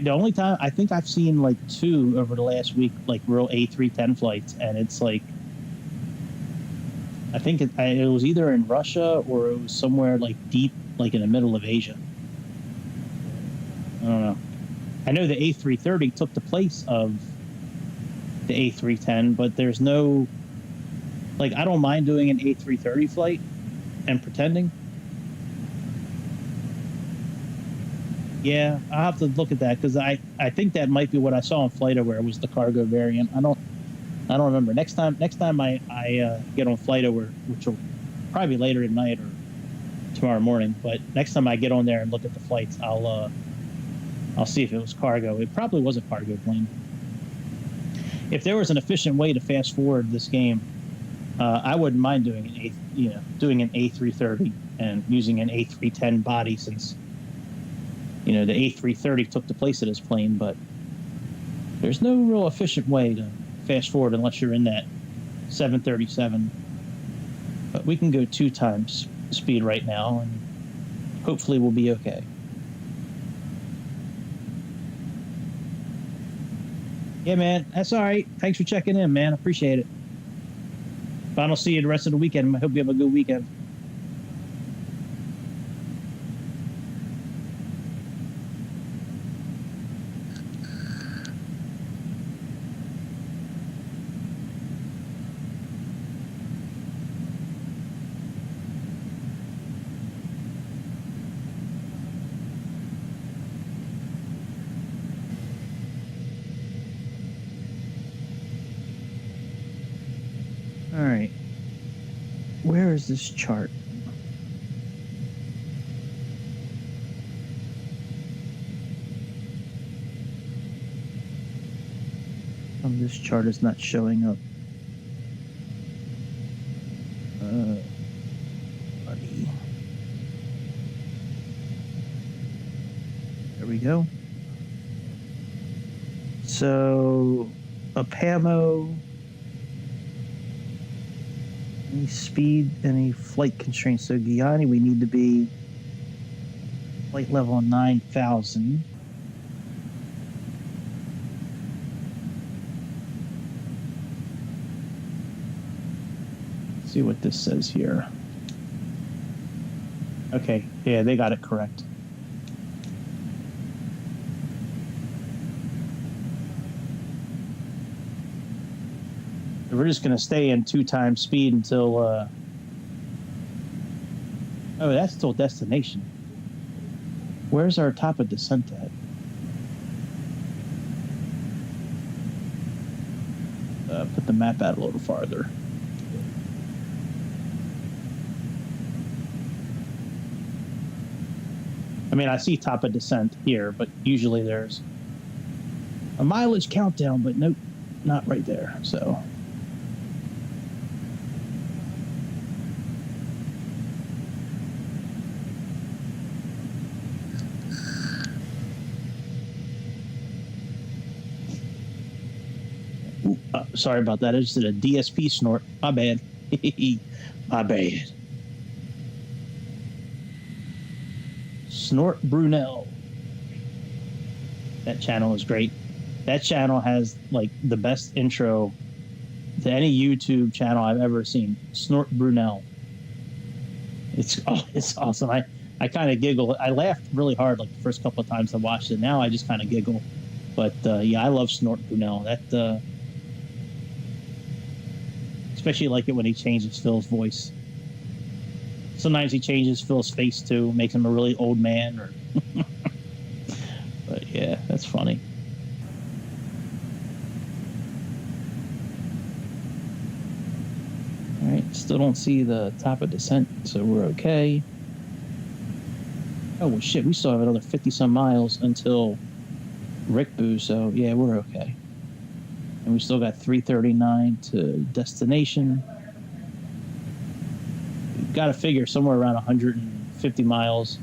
The only time I think I've seen like 2 over the last week, like real A310 flights, and it's like I think it was either in Russia or it was somewhere like deep, like in the middle of Asia. I don't know. I know the A330 took the place of the A310, but there's no, like, I don't mind doing an A330 flight and pretending. Yeah, I'll have to look at that because I think that might be what I saw on FlightAware was the cargo variant. I don't remember. Next time I get on FlightAware, which will probably be later at night or tomorrow morning, but next time I get on there and look at the flights, I'll see if it was cargo. It probably was a cargo plane. If there was an efficient way to fast forward this game, I wouldn't mind doing an A330 and using an A310 body since the A330 took the place of this plane. But there's no real efficient way to fast forward unless you're in that 737. But we can go 2 times speed right now, and hopefully we'll be okay. Yeah, man, that's all right. Thanks for checking in, man. Appreciate it. If I don't see you the rest of the weekend, I hope you have a good weekend. All right. Where is this chart? This chart is not showing up. Buddy. There we go. So, a PAMO. Any speed, any flight constraints. So Guyana, we need to be flight level 9,000. See what this says here. Okay, yeah, they got it correct. We're just going to stay in 2 times speed until... oh, that's still destination. Where's our top of descent at? Put the map out a little farther. I mean, I see top of descent here, but usually there's a mileage countdown, but nope, not right there, so... Sorry about that. I just did a DSP snort. My bad. My bad. Snort Brunel. That channel is great. That channel has like the best intro to any YouTube channel I've ever seen. Snort Brunel. It's awesome. I kind of giggle. I laughed really hard like the first couple of times I watched it. Now I just kind of giggle. But yeah, I love Snort Brunel. That especially like it when he changes Phil's voice. Sometimes he changes Phil's face too, makes him a really old man. Or but yeah, that's funny. All right, still don't see the top of descent, so we're okay. Oh well, shit, we still have another 50-some miles until Rickboo, so yeah, we're okay. And we still got 339 to destination. We've got to figure somewhere around 150 miles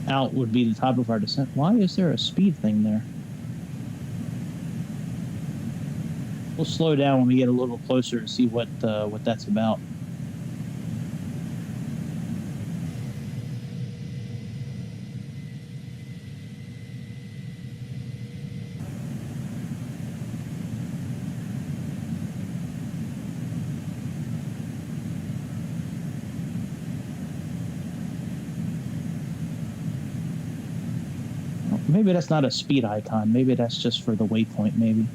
out would be the top of our descent. Why is there a speed thing there? We'll slow down when we get a little closer to see what that's about. Maybe that's not a speed icon. Maybe that's just for the waypoint, maybe.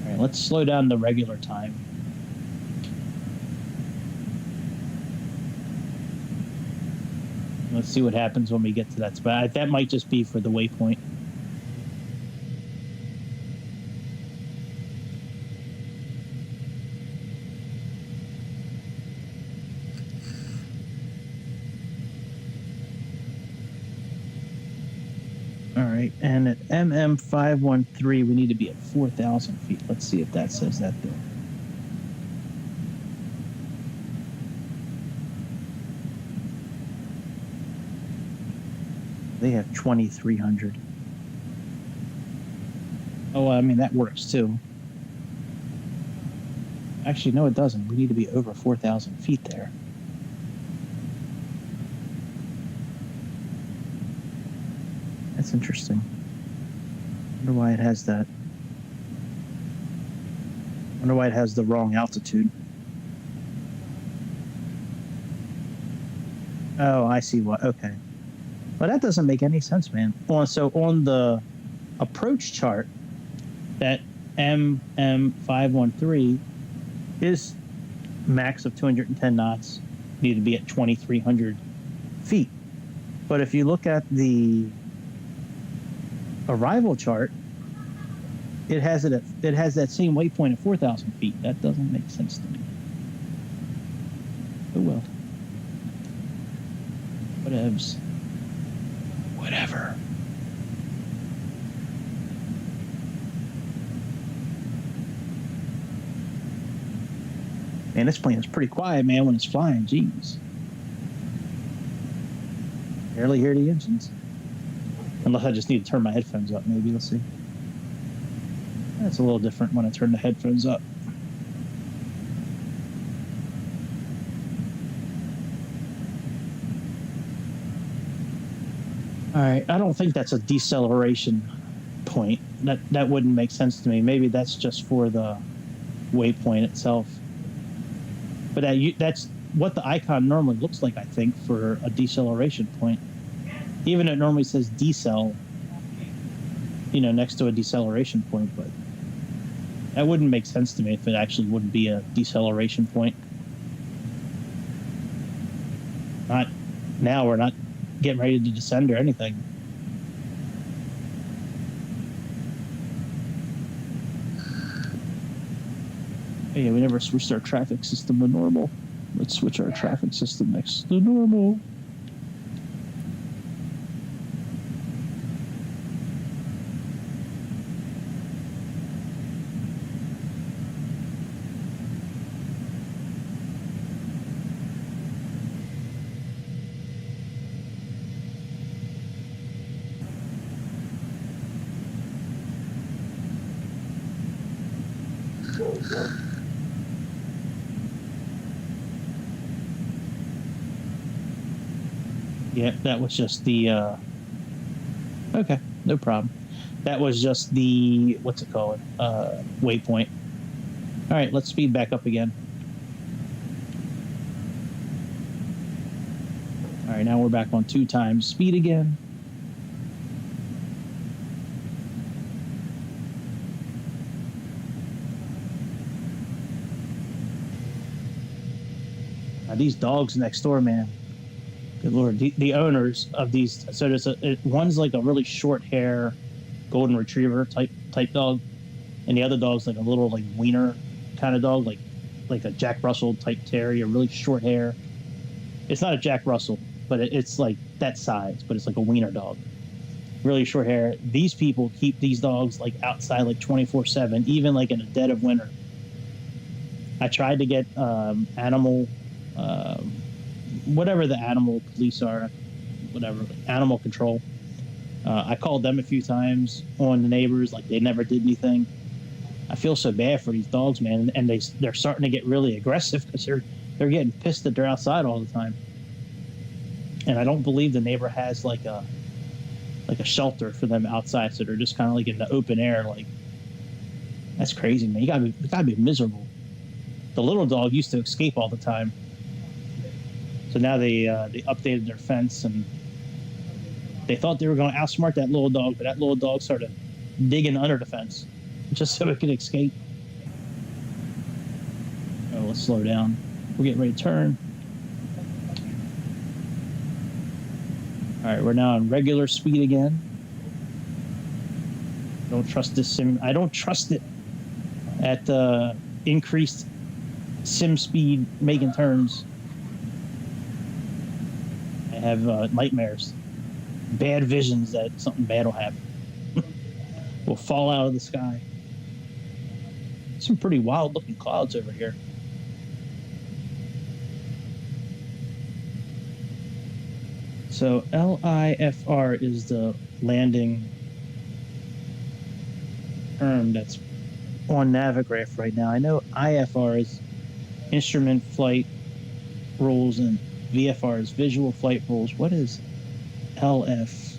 All right, let's slow down the regular time. Let's see what happens when we get to that spot. That might just be for the waypoint. All right, and at MM513, we need to be at 4,000 feet. Let's see if that says that there. They have 2,300. Oh, I mean, that works too. Actually, no, it doesn't. We need to be over 4,000 feet there. That's interesting. I wonder why it has that. I wonder why it has the wrong altitude. Oh, I see what. Okay. Well, that doesn't make any sense, man. So on the approach chart, that MM513 is max of 210 knots. Need to be at 2,300 feet. But if you look at the arrival chart, it has that same waypoint at 4,000 feet. That doesn't make sense to me. Oh well. Whatevs. Whatever. Man, this plane is pretty quiet, man, when it's flying. Jeez. Barely hear the engines. Unless I just need to turn my headphones up, maybe. Let's see. That's a little different when I turn the headphones up. All right, I don't think that's a deceleration point. That wouldn't make sense to me. Maybe that's just for the waypoint itself. But that's what the icon normally looks like, I think, for a deceleration point. Even it normally says decel, next to a deceleration point, but that wouldn't make sense to me if it actually wouldn't be a deceleration point. Not now, we're not getting ready to descend or anything. Yeah, we never switched our traffic system to normal. Let's switch our traffic system next to normal. Yeah, that was just the okay, no problem. That was just the what's it called? Waypoint. All right, let's speed back up again. All right, now we're back on 2 times speed again. Now, these dogs next door, man. Good Lord, the owners of these. So one's like a really short hair golden retriever type dog, and the other dog's like a little like wiener kind of dog, like a Jack Russell type terrier, really short hair. It's not a Jack Russell, but it's like that size, but it's like a wiener dog, really short hair. These people keep these dogs like outside like 24/7, even like in the dead of winter. I tried to get animal, whatever the animal police are, whatever animal control. I called them a few times on the neighbors, like they never did anything. I feel so bad for these dogs, man, and they're starting to get really aggressive because they're getting pissed that they're outside all the time. And I don't believe the neighbor has like a shelter for them outside, so they're just kind of like in the open air. Like that's crazy, man. You gotta be miserable. The little dog used to escape all the time, so now they updated their fence, and they thought they were going to outsmart that little dog, but that little dog started digging under the fence just so it could escape. Oh, let's slow down. We're getting ready to turn. All right, we're now on regular speed again. Don't trust this sim. I don't trust it at increased sim speed making turns. I have nightmares, bad visions that something bad will happen. Will fall out of the sky. Some pretty wild looking clouds over here. So LIFR is the landing term that's on Navigraph right now. I know IFR is instrument flight rules and VFR is visual flight rules. What is LIFR?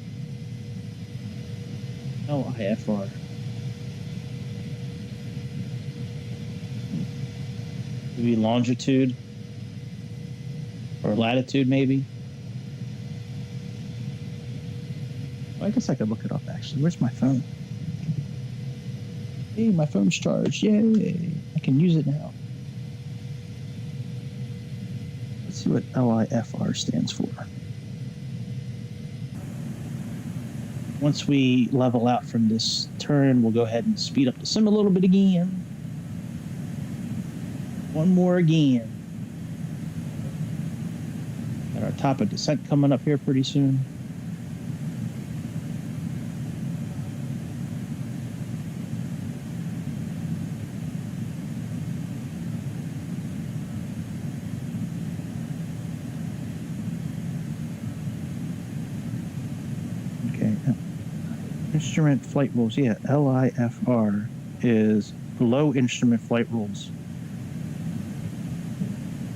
Maybe longitude or latitude, maybe. Well, I guess I could look it up actually. Where's my phone? Hey, my phone's charged. Yay! I can use it now. Let's see what LIFR stands for. Once we level out from this turn, we'll go ahead and speed up the sim a little bit again. One more again. Got our top of descent coming up here pretty soon. Instrument flight rules. Yeah, LIFR is low instrument flight rules.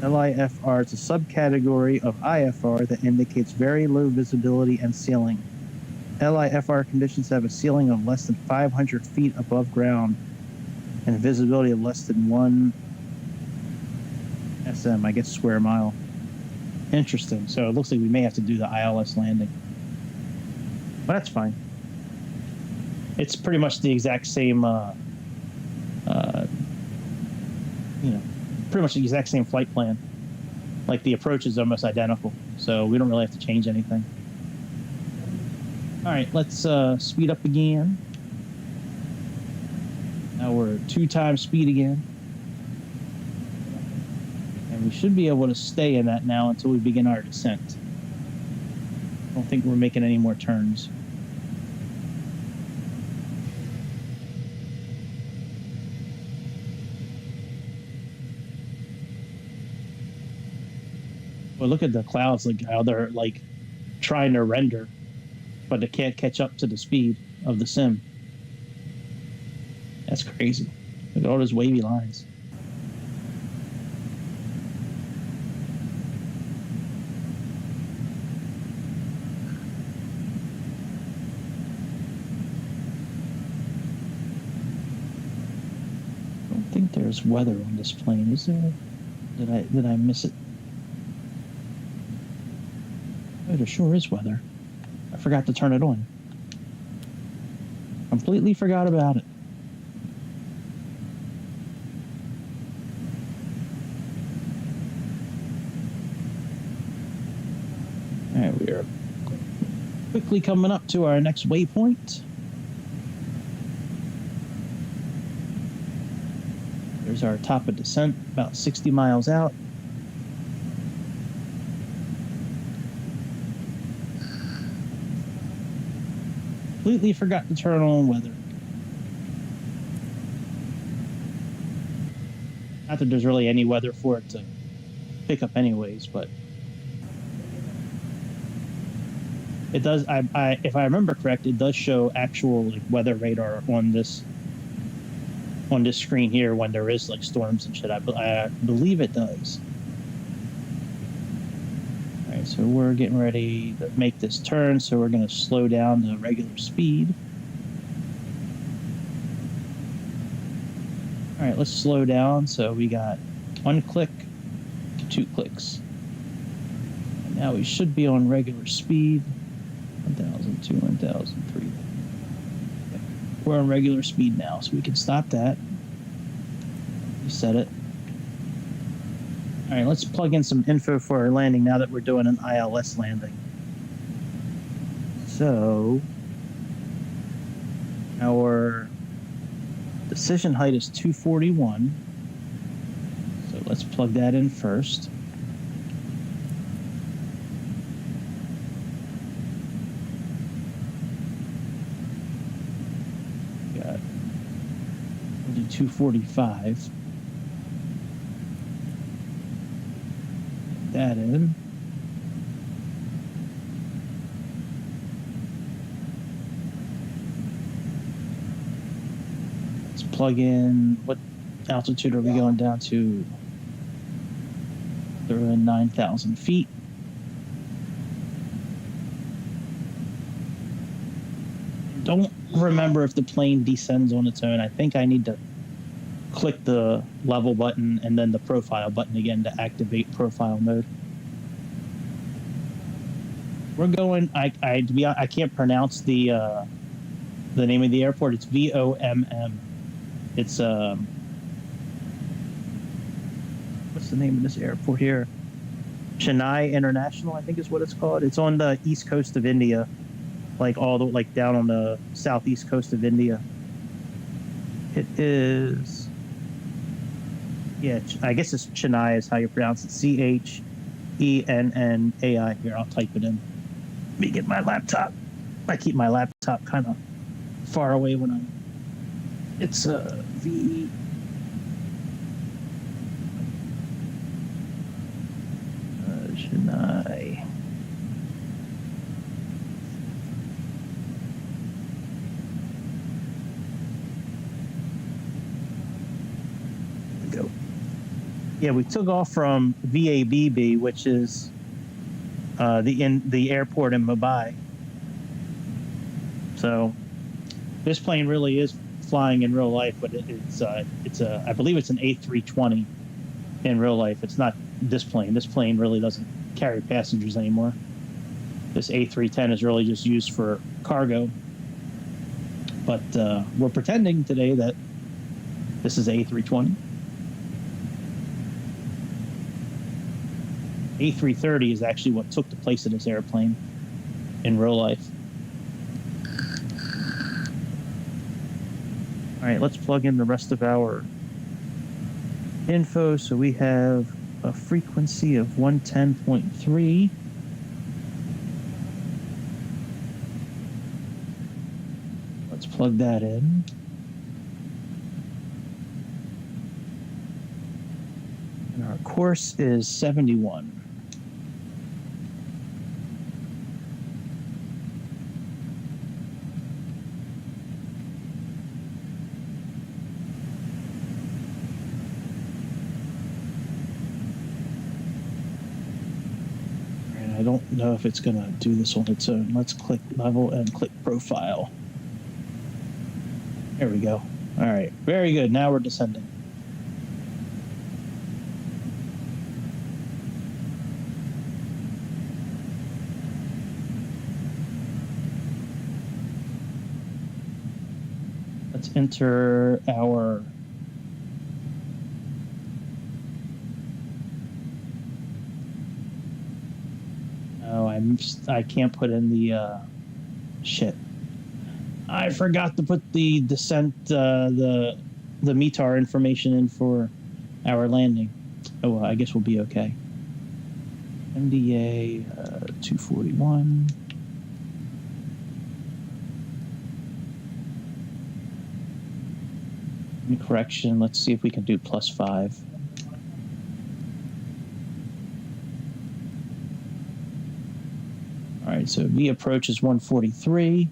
LIFR is a subcategory of IFR that indicates very low visibility and ceiling. LIFR conditions have a ceiling of less than 500 feet above ground and visibility of less than 1 SM, I guess square mile. Interesting. So it looks like we may have to do the ILS landing. But that's fine. It's pretty much the exact same, pretty much the exact same flight plan. Like the approach is almost identical, so we don't really have to change anything. All right, let's speed up again. Now we're 2 times speed again. And we should be able to stay in that now until we begin our descent. I don't think we're making any more turns. Well, look at the clouds, like how they're like trying to render, but they can't catch up to the speed of the sim. That's crazy. Look at all those wavy lines. there's weather on this plane. Is there? Did I miss it? Oh, there sure is weather. I forgot to turn it on. Completely forgot about it. All right, we are quickly coming up to our next waypoint. There's our top of descent, about 60 miles out. Completely forgot to turn on weather. Not that there's really any weather for it to pick up anyways, but it does. If I remember correct, it does show actual like weather radar on this screen here when there is like storms and shit. I believe it does. All right, so we're getting ready to make this turn, so we're going to slow down to regular speed. All right, let's slow down. So we got 1 click, 2 clicks. And now we should be on regular speed. 1,002, 1,003. We're on regular speed now, so we can stop that. Reset it. All right, let's plug in some info for our landing now that we're doing an ILS landing. So, our decision height is 241. So let's plug that in first. We'll do 245. That in. Let's plug in, what altitude are we going down to? They're in 9,000 feet. Don't remember if the plane descends on its own. I think I need to click the level button and then the profile button again to activate profile mode. We're going. I can't pronounce the name of the airport. It's VOMM. It's what's the name of this airport here? Chennai International, I think is what it's called. It's on the east coast of India, like down on the southeast coast of India. It is. Yeah, I guess it's Chennai is how you pronounce it. CHENNAI. Here, I'll type it in. Let me get my laptop. I keep my laptop kind of far away when I'm. It's V. Chennai. Go. Yeah, we took off from VABB, which is the airport in Mumbai. So this plane really is flying in real life, but it's I believe it's an A320 in real life. It's not this plane. This plane really doesn't carry passengers anymore. This A310 is really just used for cargo. But we're pretending today that this is A320. A330 is actually what took the place of this airplane in real life. All right, let's plug in the rest of our info. So we have a frequency of 110.3. Let's plug that in. And our course is 71. I don't know if it's going to do this on its own. Let's click level and click profile. There we go. All right. Very good. Now we're descending. Let's enter our I can't put in the shit. I forgot to put the descent the METAR information in for our landing. Oh well, I guess we'll be okay. MDA 241. Correction, let's see if we can do +5. All right, so V approach is 143.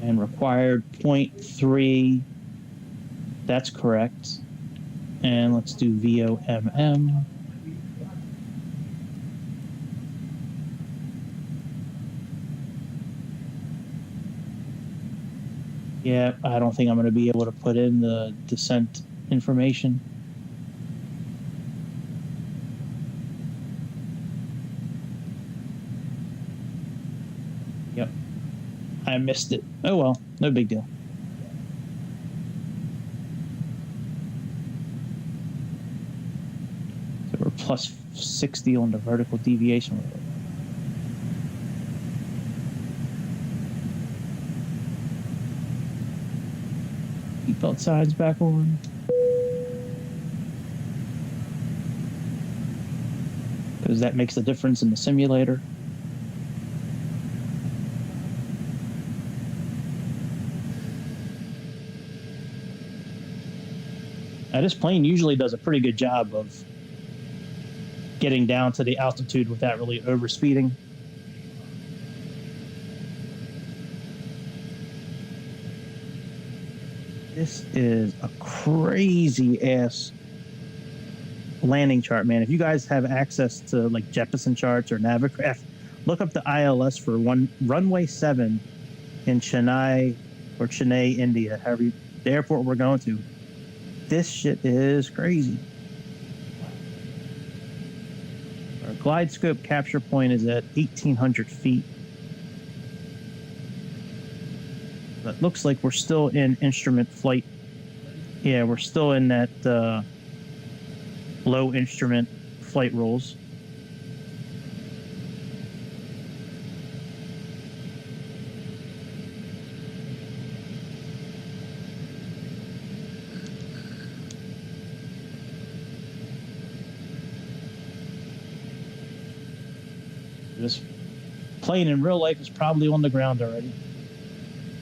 And required 0.3. That's correct. And let's do VOMM. Yeah, I don't think I'm going to be able to put in the descent information. Yep. I missed it. Oh well, no big deal. So we're +60 on the vertical deviation. Seatbelt sides back on. Because that makes the difference in the simulator. This plane usually does a pretty good job of getting down to the altitude without really overspeeding. This is a crazy ass landing chart, man. If you guys have access to like Jeppesen charts or Navicraft, look up the ILS for runway 7 in Chennai or Chennai, India, the airport we're going to. This shit is crazy. Our glide scope capture point is at 1,800 feet. But looks like we're still in instrument flight. Yeah, we're still in that low instrument flight rules. This plane in real life is probably on the ground already.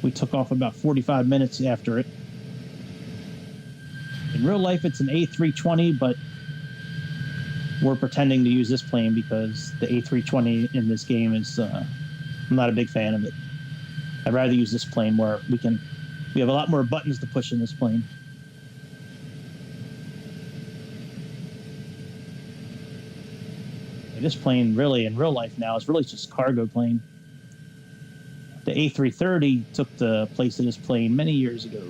We took off about 45 minutes after it. In real life, it's an A320, but we're pretending to use this plane because the A320 in this game is, I'm not a big fan of it. I'd rather use this plane where we have a lot more buttons to push in this plane. This plane really, in real life now, is really just a cargo plane. The A330 took the place of this plane many years ago.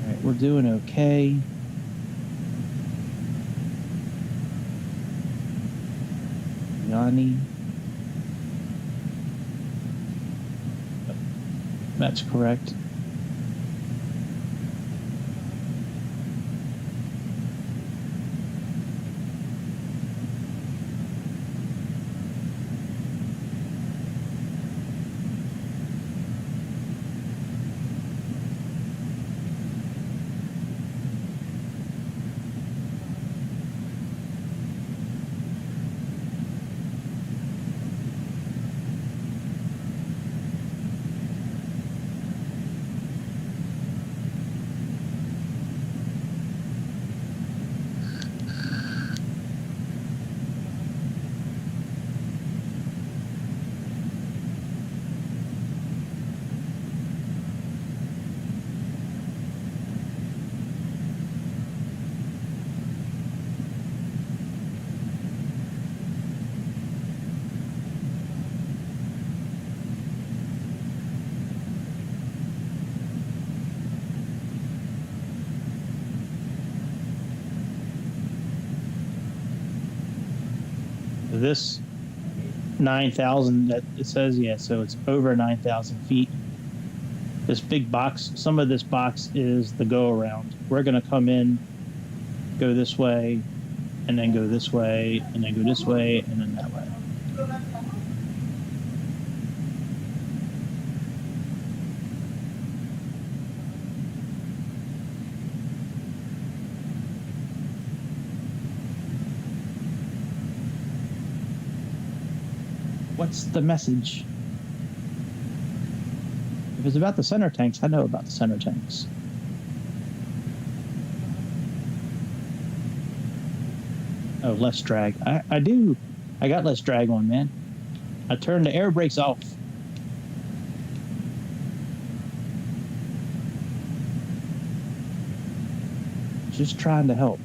All right, we're doing okay. Yanni. That's correct. this 9,000 that it says, yeah, so it's over 9,000 feet. This big box, some of this box is the go around. We're going to come in, go this way, and then go this way, and then go this way, and then that way. What's the message? If it's about the center tanks, I know about the center tanks. Oh, less drag. I do. I got less drag on, man. I turned the air brakes off. Just trying to help.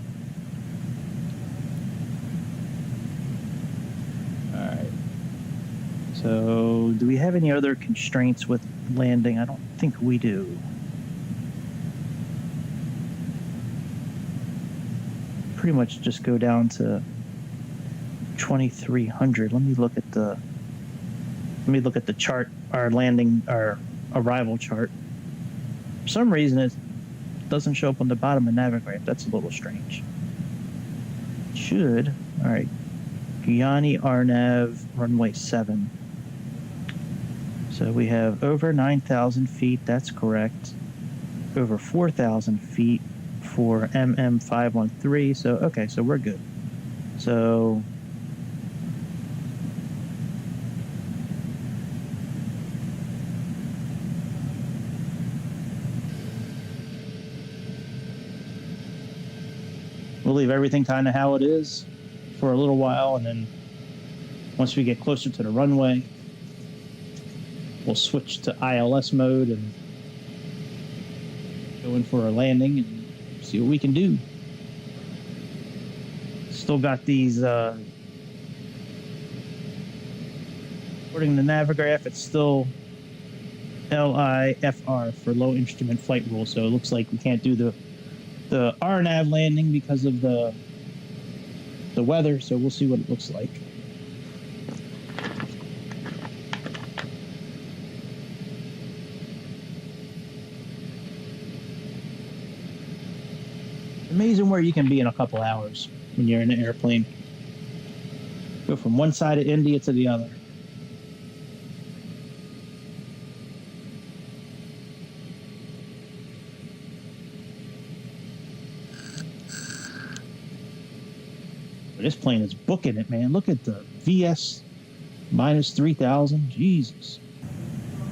All right. So, do we have any other constraints with landing? I don't think we do. Pretty much just go down to 2,300. Let me look at the chart, our arrival chart. For some reason it doesn't show up on the bottom of Navigraph. That's a little strange. It should. All right. Guyana RNAV runway 7. So we have over 9,000 feet, that's correct. Over 4,000 feet for MM513. So, okay, so we're good. So, we'll leave everything kind of how it is for a little while, and then once we get closer to the runway, we'll switch to ILS mode and go in for a landing and see what we can do. Still got these, according to Navigraph, it's still LIFR for low instrument flight rule, so it looks like we can't do the RNAV landing because of the weather, so we'll see what it looks like. Amazing where you can be in a couple hours when you're in an airplane. Go from one side of India to the other. This plane is booking it, man. Look at the VS minus 3,000. Jesus.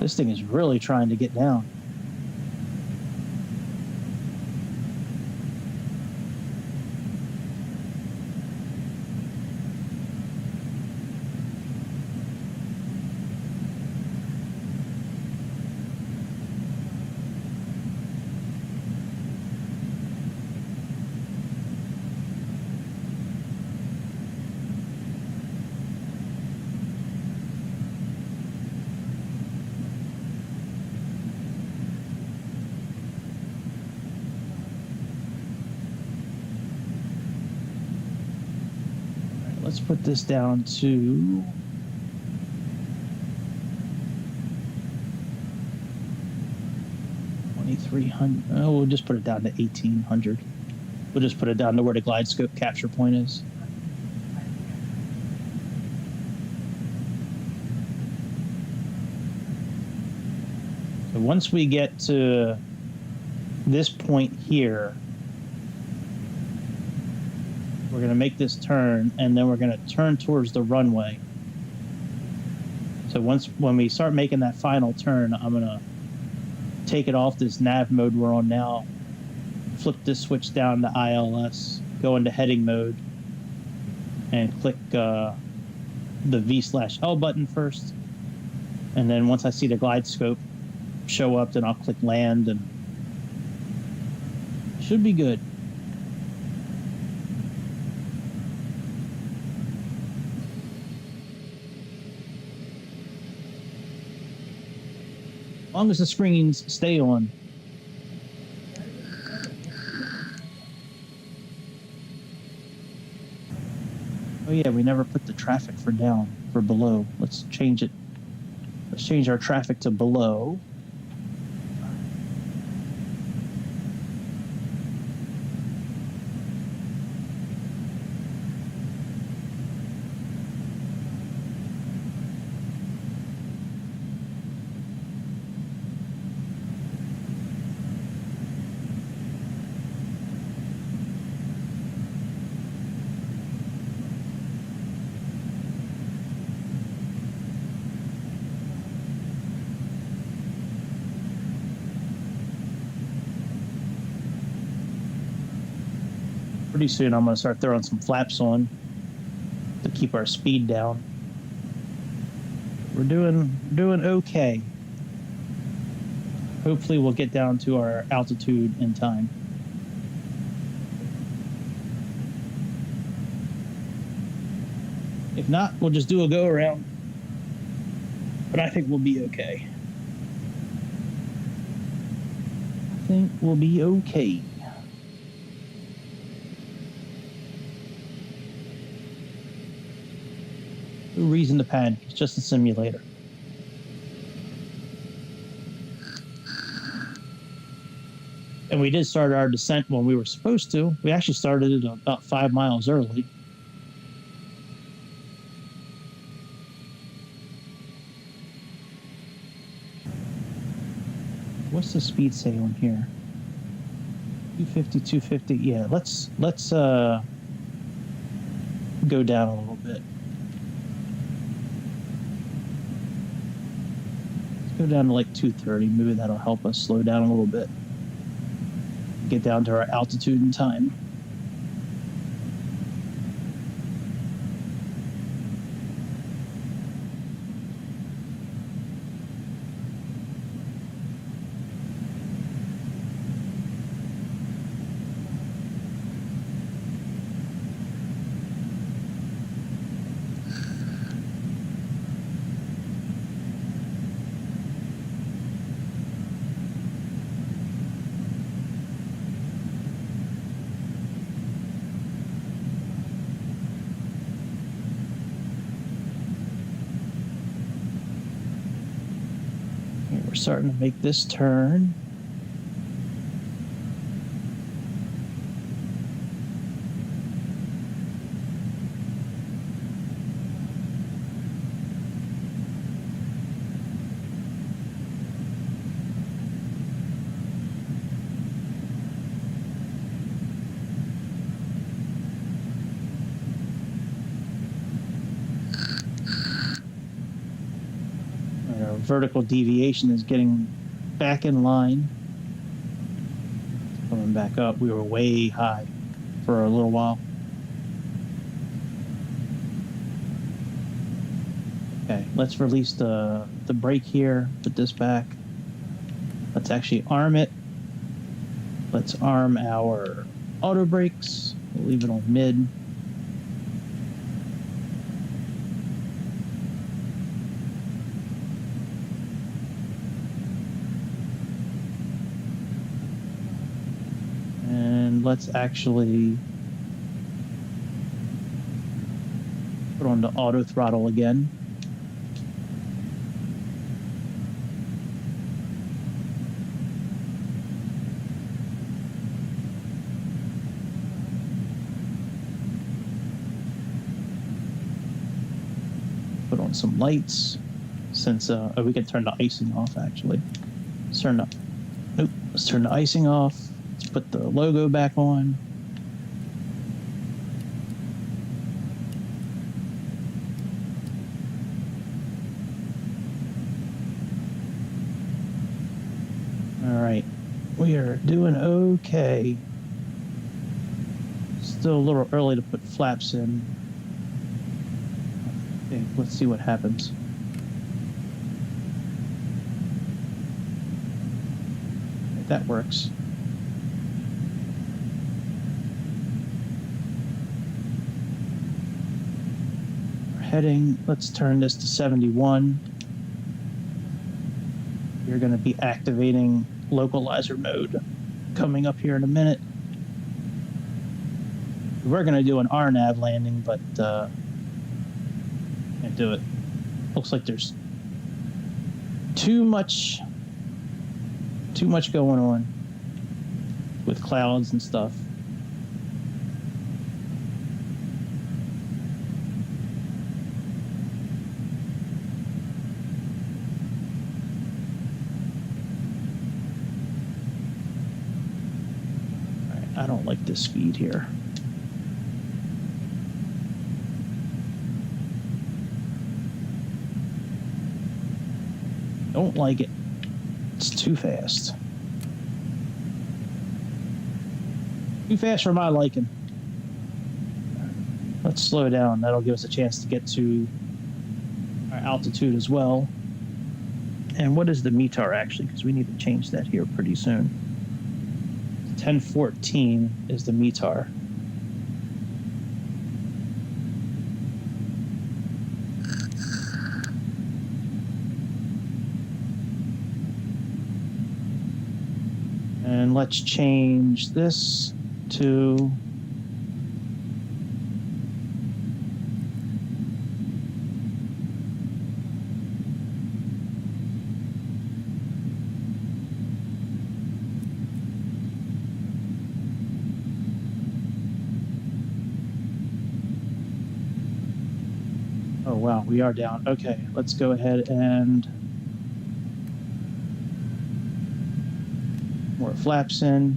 This thing is really trying to get down. Let's put this down to 2,300. Oh, we'll just put it down to 1,800. We'll just put it down to where the glide scope capture point is. So once we get to this point here, we're going to make this turn, and then we're going to turn towards the runway. So when we start making that final turn, I'm going to take it off this nav mode we're on now, flip this switch down to ILS, go into heading mode, and click the V/L button first. And then once I see the glide scope show up, then I'll click land, and should be good. As long as the screens stay on. Oh yeah, we never put the traffic for down, for below. Let's change it. Let's change our traffic to below. Pretty soon I'm going to start throwing some flaps on to keep our speed down. We're doing okay. Hopefully we'll get down to our altitude in time. If not, we'll just do a go around. But I think we'll be okay. I think we'll be okay. No reason to panic. It's just a simulator. And we did start our descent when we were supposed to. We actually started it about 5 miles early. What's the speed say on here? 250, 250. Yeah, let's go down a little bit. Let's go down to like 230. Maybe that'll help us slow down a little bit. Get down to our altitude in time. We're starting to make this turn. Vertical deviation is getting back in line. Coming back up. We were way high for a little while. Okay, let's release the brake here. Put this back. Let's actually arm it. Let's arm our auto brakes. We'll leave it on mid. Let's actually put on the auto throttle again. Put on some lights since we can turn the icing off actually. Let's turn the icing off. Let's put the logo back on. All right, we are doing okay. Still a little early to put flaps in. Okay, let's see what happens. If that works. Heading, let's turn this to 71. You're going to be activating localizer mode coming up here in a minute. We were going to do an RNAV landing, but can't do it. Looks like there's too much going on with clouds and stuff. All right, I don't like this speed here. Don't like it. It's too fast. Too fast for my liking. Let's slow down. That'll give us a chance to get to our altitude as well. And what is the METAR actually? Because we need to change that here pretty soon. 1014 is the METAR. And let's change this to oh wow, we are down. Okay, let's go ahead and more flaps in.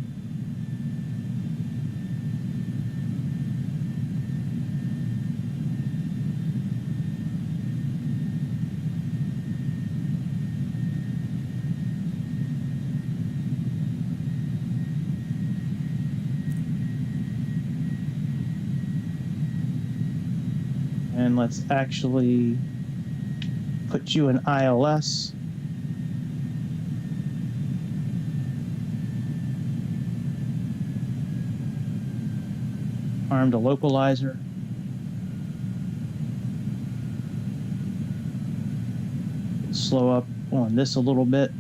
And let's actually put you in ILS. Arm to localizer. Slow up on this a little bit.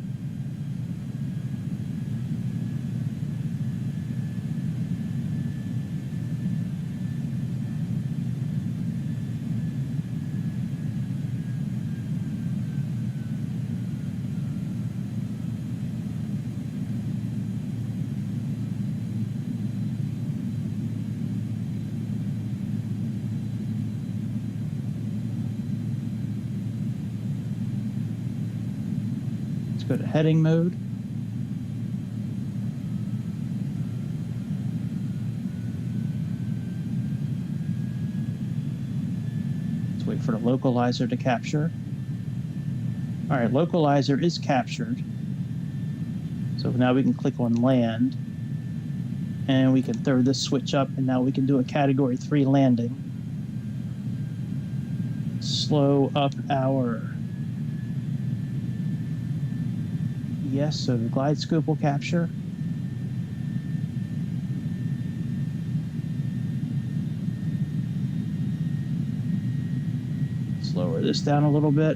Go to heading mode. Let's wait for the localizer to capture. All right, localizer is captured. So now we can click on land and we can throw this switch up and now we can do a category 3 landing. Slow up our yes, so the glide scope will capture. Let's lower this down a little bit.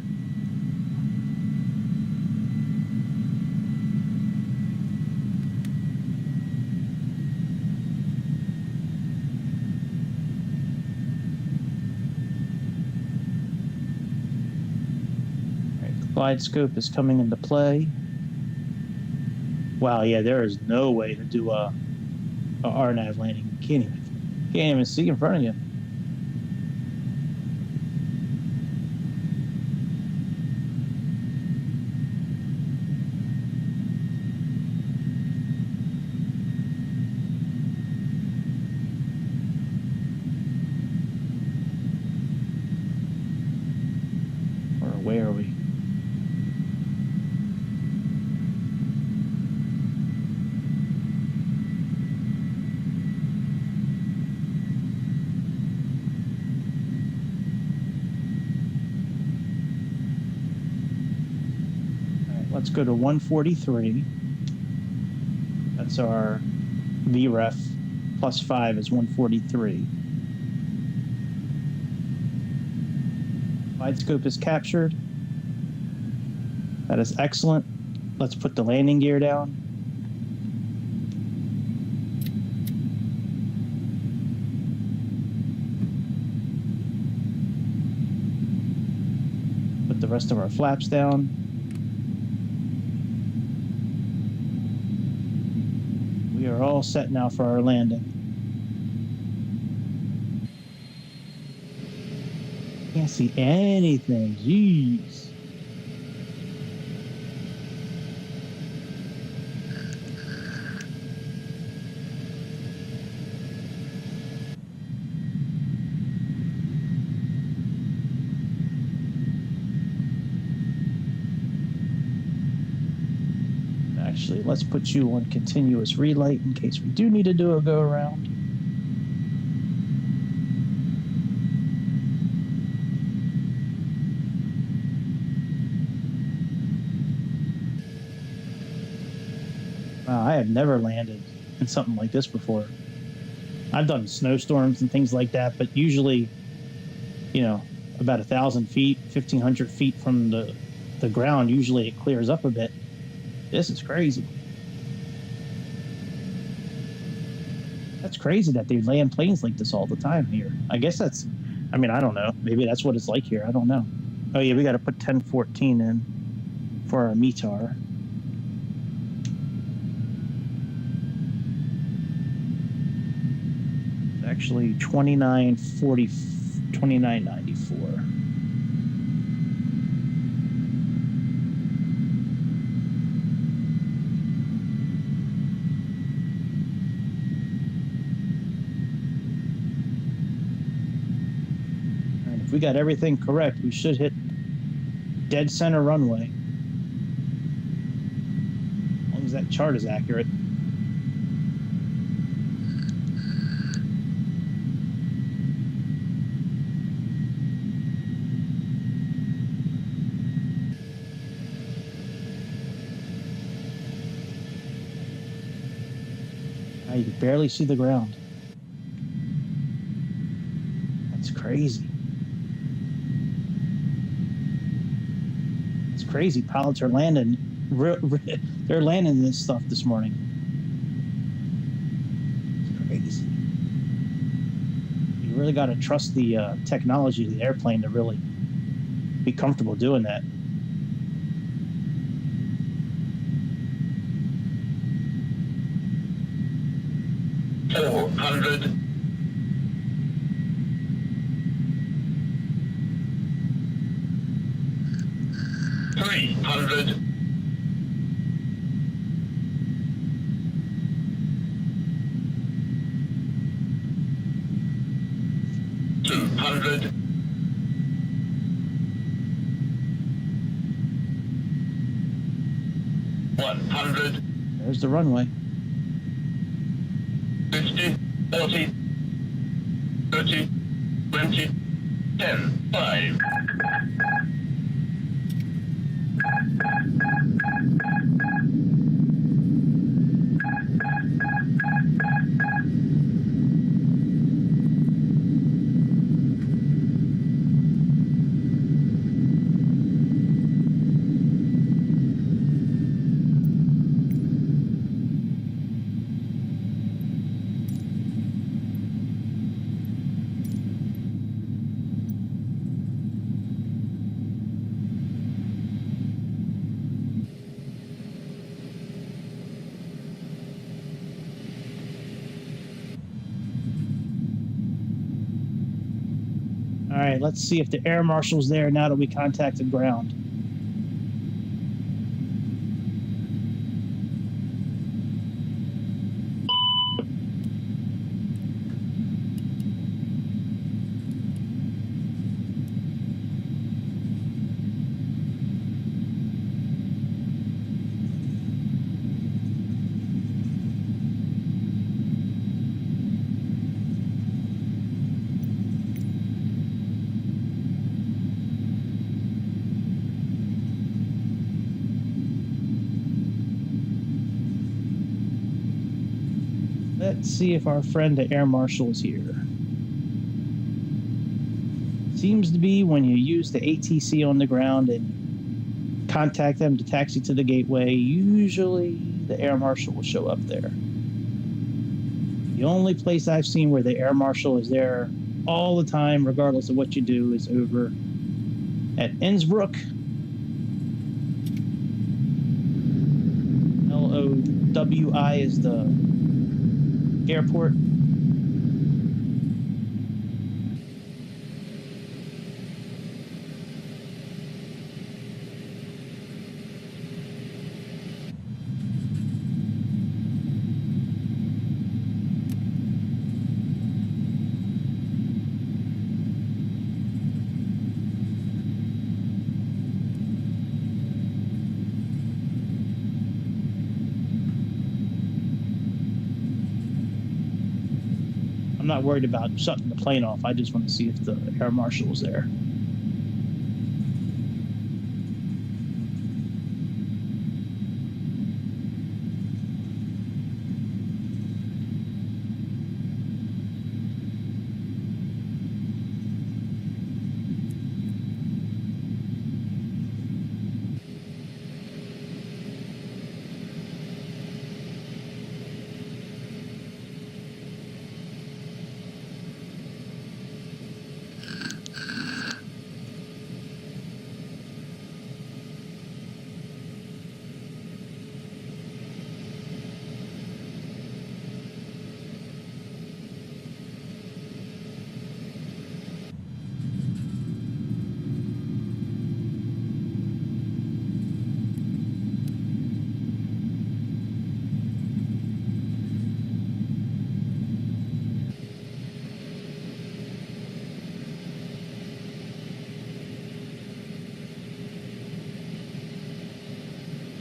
All right, the glide scope is coming into play. Wow, yeah, there is no way to do a RNAV landing. You can't even see in front of you. Or where are we? Let's go to 143. That's our VREF. Plus 5 is 143. Wide scope is captured. That is excellent. Let's put the landing gear down. . rest of our flaps down. We are all set now for our landing. Can't see anything. Jeez. Actually, let's put you on continuous relight in case we do need to do a go around. Wow, I have never landed in something like this before. I've done snowstorms and things like that, but usually, you know, about 1,000 feet, 1,500 feet from the ground, usually it clears up a bit. This is crazy. That's crazy that they land planes like this all the time here. I guess that's, I mean, I don't know. Maybe that's what it's like here. I don't know. Oh, yeah, we got to put 1014 in for our METAR. It's actually 2940, 2994. If we got everything correct, we should hit dead center runway. As long as that chart is accurate. Now you can barely see the ground. That's crazy. Crazy. Pilots are landing. They're landing this stuff this morning. It's crazy. You really got to trust the technology of the airplane to really be comfortable doing that. $400. 300. 200. 100. There's the runway. 50, 40, 30, 20, 10, 5. All right, let's see if the air marshal's there now that we contacted ground. Let's see if our friend the air marshal is here. Seems to be when you use the ATC on the ground and contact them to taxi to the gateway, usually the air marshal will show up there. The only place I've seen where the air marshal is there all the time, regardless of what you do, is over at Innsbruck WI is the airport. I'm not worried about shutting the plane off. I just want to see if the air marshal is there.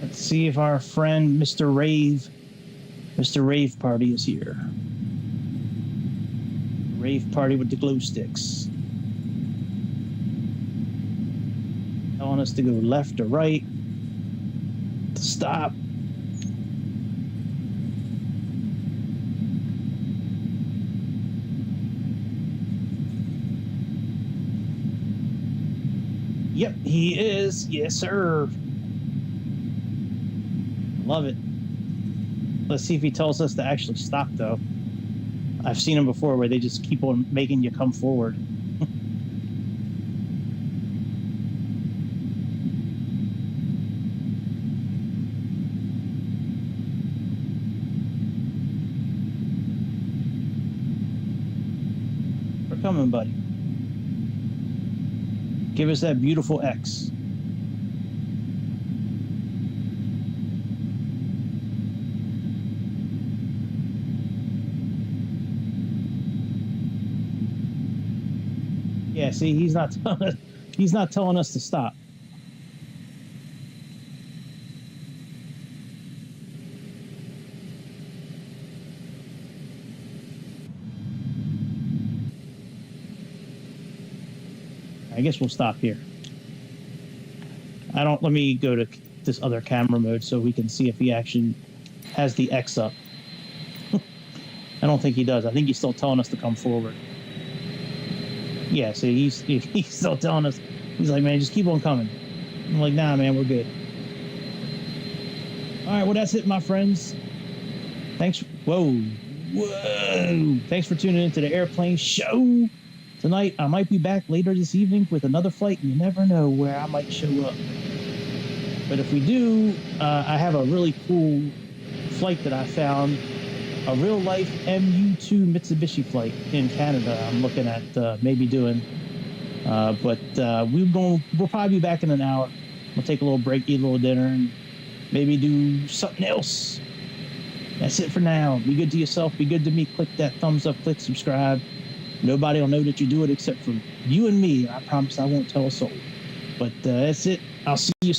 Let's see if our friend Mr. Rave Party is here. Rave Party with the glow sticks. Telling us to go left or right, to stop. Yep, he is. Yes, sir. Love it. Let's see if he tells us to actually stop, though. I've seen them before where they just keep on making you come forward. We're coming, buddy. Give us that beautiful X. Yeah, see, he's not telling us to stop. I guess we'll stop here. Let me go to this other camera mode so we can see if he actually has the X up. I don't think he does. I think he's still telling us to come forward. Yeah, see, he's still telling us. He's like, man, just keep on coming. I'm like, nah, man, we're good. All right, well, that's it, my friends. Thanks. Whoa. Thanks for tuning into the Airplane Show. Tonight, I might be back later this evening with another flight. You never know where I might show up. But if we do, I have a really cool flight that I found. A real-life MU2 Mitsubishi flight in Canada. I'm looking at maybe doing, but we'll probably be back in an hour. We'll take a little break, eat a little dinner, and maybe do something else. That's it for now. Be good to yourself. Be good to me. Click that thumbs up. Click subscribe. Nobody will know that you do it except for you and me. I promise I won't tell a soul. But that's it. I'll see you soon.